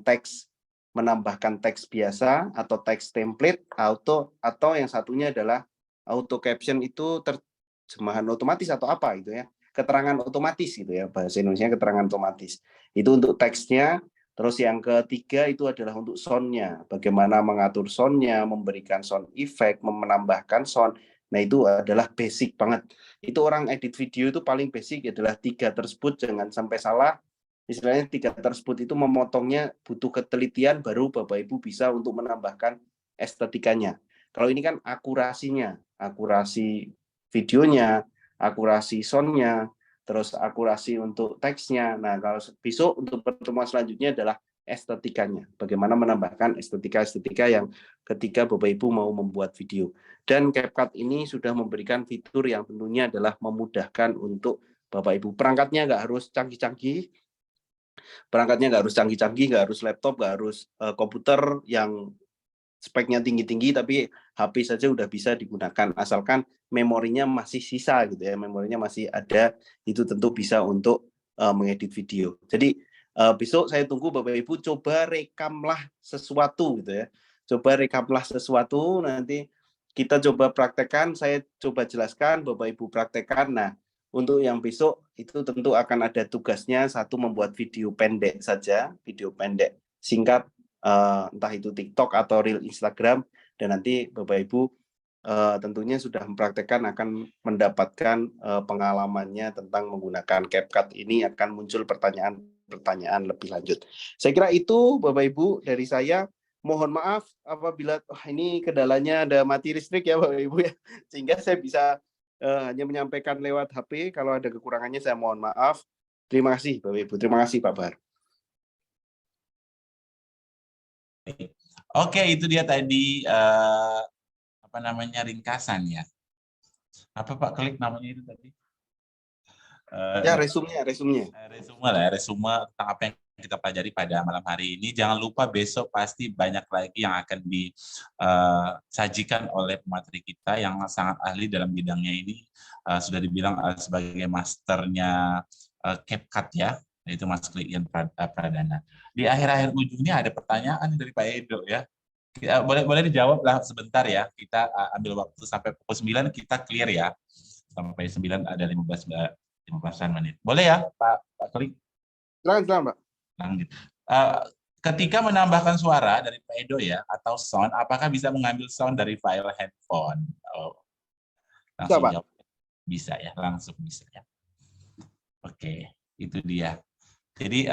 teks biasa atau teks template atau yang satunya adalah auto caption, itu terjemahan otomatis atau apa gitu ya, keterangan otomatis gitu ya, bahasa Indonesia keterangan otomatis itu untuk teksnya. Terus yang ketiga itu adalah untuk soundnya, bagaimana mengatur soundnya, memberikan sound effect, menambahkan sound. Nah itu adalah basic banget, itu orang edit video itu paling basic adalah 3 tersebut, jangan sampai salah. Istilahnya 3 tersebut itu memotongnya butuh ketelitian, baru Bapak Ibu bisa untuk menambahkan estetikanya. Kalau ini kan akurasinya, akurasi videonya, akurasi soundnya, terus akurasi untuk teksnya. Nah, kalau besok untuk pertemuan selanjutnya adalah estetikanya. Bagaimana menambahkan estetika-estetika yang ketika Bapak Ibu mau membuat video. Dan CapCut ini sudah memberikan fitur yang tentunya adalah memudahkan untuk Bapak Ibu. Perangkatnya nggak harus canggih-canggih, nggak harus laptop, nggak harus komputer yang speknya tinggi-tinggi, tapi HP saja udah bisa digunakan, asalkan memorinya masih sisa gitu ya, memorinya masih ada, itu tentu bisa untuk mengedit video. Jadi besok saya tunggu Bapak Ibu coba rekamlah sesuatu gitu ya, nanti kita coba praktekkan, saya coba jelaskan, Bapak Ibu praktekkan. Nah, untuk yang besok itu tentu akan ada tugasnya, satu membuat video pendek saja, video pendek singkat, entah itu TikTok atau Reel Instagram, dan nanti Bapak Ibu tentunya sudah mempraktekkan akan mendapatkan pengalamannya tentang menggunakan CapCut ini, akan muncul pertanyaan lebih lanjut. Saya kira itu Bapak Ibu dari saya. Mohon maaf apabila ini kendalanya ada mati listrik ya Bapak Ibu ya, sehingga saya bisa hanya menyampaikan lewat HP. Kalau ada kekurangannya saya mohon maaf. Terima kasih Bapak Ibu, terima kasih Pak Bahar. Oke, itu dia tadi ringkasan ya. Apa Pak Klik namanya itu tadi? Ya, resume tentang apa yang kita pelajari pada malam hari ini. Jangan lupa besok pasti banyak lagi yang akan disajikan oleh pemateri kita yang sangat ahli dalam bidangnya ini. Sudah dibilang sebagai masternya CapCut ya, yaitu Mas Klian Pradana. Di akhir-akhir ujungnya ada pertanyaan dari Pak Edo ya. Boleh dijawab lah sebentar ya. Kita ambil waktu sampai pukul 9 kita clear ya. Sampai 9 ada 15 menit. Boleh ya Pak Klik? Silakan Pak. Ketika menambahkan suara dari Pak Edo ya, atau sound, apakah bisa mengambil sound dari file handphone? Langsung jawab. Bisa ya, langsung bisa ya. Oke, itu dia. Jadi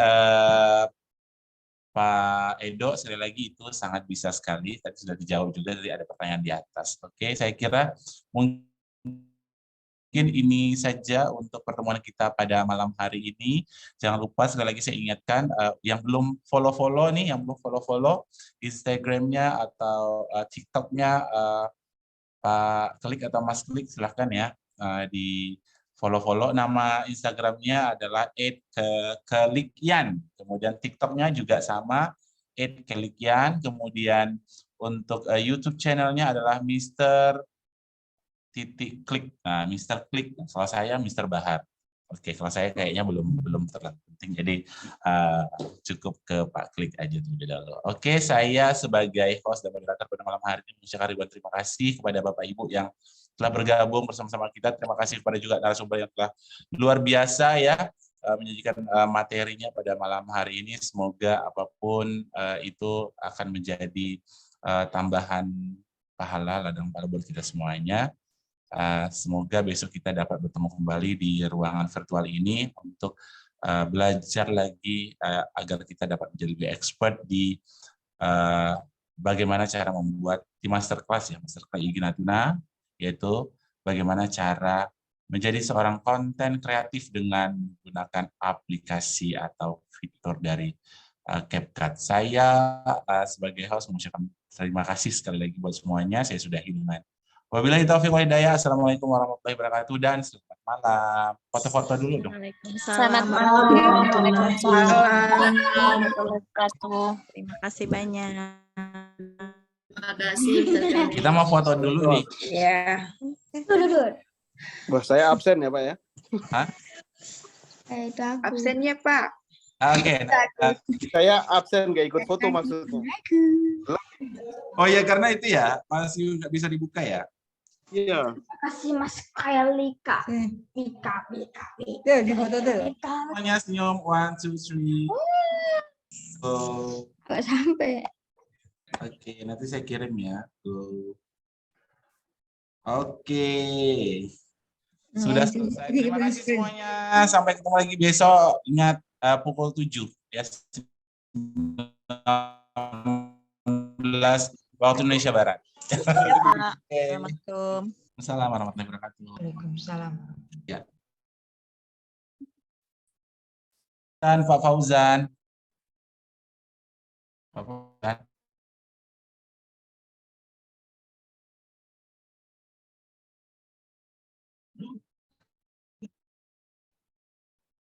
Pak Edo sekali lagi itu sangat bisa sekali. Tadi sudah dijawab juga, dari ada pertanyaan di atas. Oke, saya kira mungkin ini saja untuk pertemuan kita pada malam hari ini. Jangan lupa sekali lagi saya ingatkan, yang belum follow Instagramnya atau TikToknya Pak Klik atau Mas Klik, silahkan ya di follow. Nama Instagramnya adalah @kelikyan. Kemudian TikToknya juga sama @kelikyan. Kemudian untuk YouTube channelnya adalah Mr. Klik. Nah, Mr. Klik. Kalau saya Mr. Bahar. Oke, kalau saya kayaknya belum terlalu penting. Jadi cukup ke Pak Klik aja terlebih dahulu. Oke, saya sebagai host dan moderator pada malam hari ini mengucapkan ribuan terima kasih kepada Bapak Ibu yang telah bergabung bersama-sama kita. Terima kasih kepada juga narasumber yang telah luar biasa ya menyajikan materinya pada malam hari ini. Semoga apapun itu akan menjadi tambahan pahala, ladang pahala buat kita semuanya. Semoga besok kita dapat bertemu kembali di ruangan virtual ini untuk belajar lagi agar kita dapat menjadi lebih expert di bagaimana cara membuat di masterclass IG Natuna, yaitu bagaimana cara menjadi seorang konten kreatif dengan menggunakan aplikasi atau fitur dari CapCut. Saya sebagai host mengucapkan terima kasih sekali lagi buat semuanya. Saya sudah dengan wabillahi taufiq wal hidayah. Assalamualaikum warahmatullahi wabarakatuh dan selamat malam. Foto-foto dulu dong. Selamat malam. Waalaikumsalam. Terima kasih banyak. Terima kasih. Kita mau foto dulu nih. Ya. Wah, saya absen ya Pak ya. Hah? Absennya Pak. Oke. Saya absen nggak ikut foto maksudnya. Oh ya, karena itu ya masih nggak bisa dibuka ya. Iya. Terima kasih Mas Kailika. Ika. Tuh, di foto tuh. Semuanya senyum, 1, 2, 3. Nggak sampai. Oke, nanti saya kirim ya. Oke. Sudah selesai. Terima kasih semuanya. Sampai ketemu lagi besok. Ingat pukul 7 ya. 19 waktu Indonesia Barat. Ya, Pak. Assalamualaikum. Assalamualaikum warahmatullahi wabarakatuh. Waalaikumsalam. Ya. Dan Pak Fauzan. Pak Fauzan.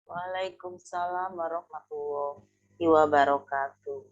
Waalaikumsalam warahmatullahi wabarakatuh.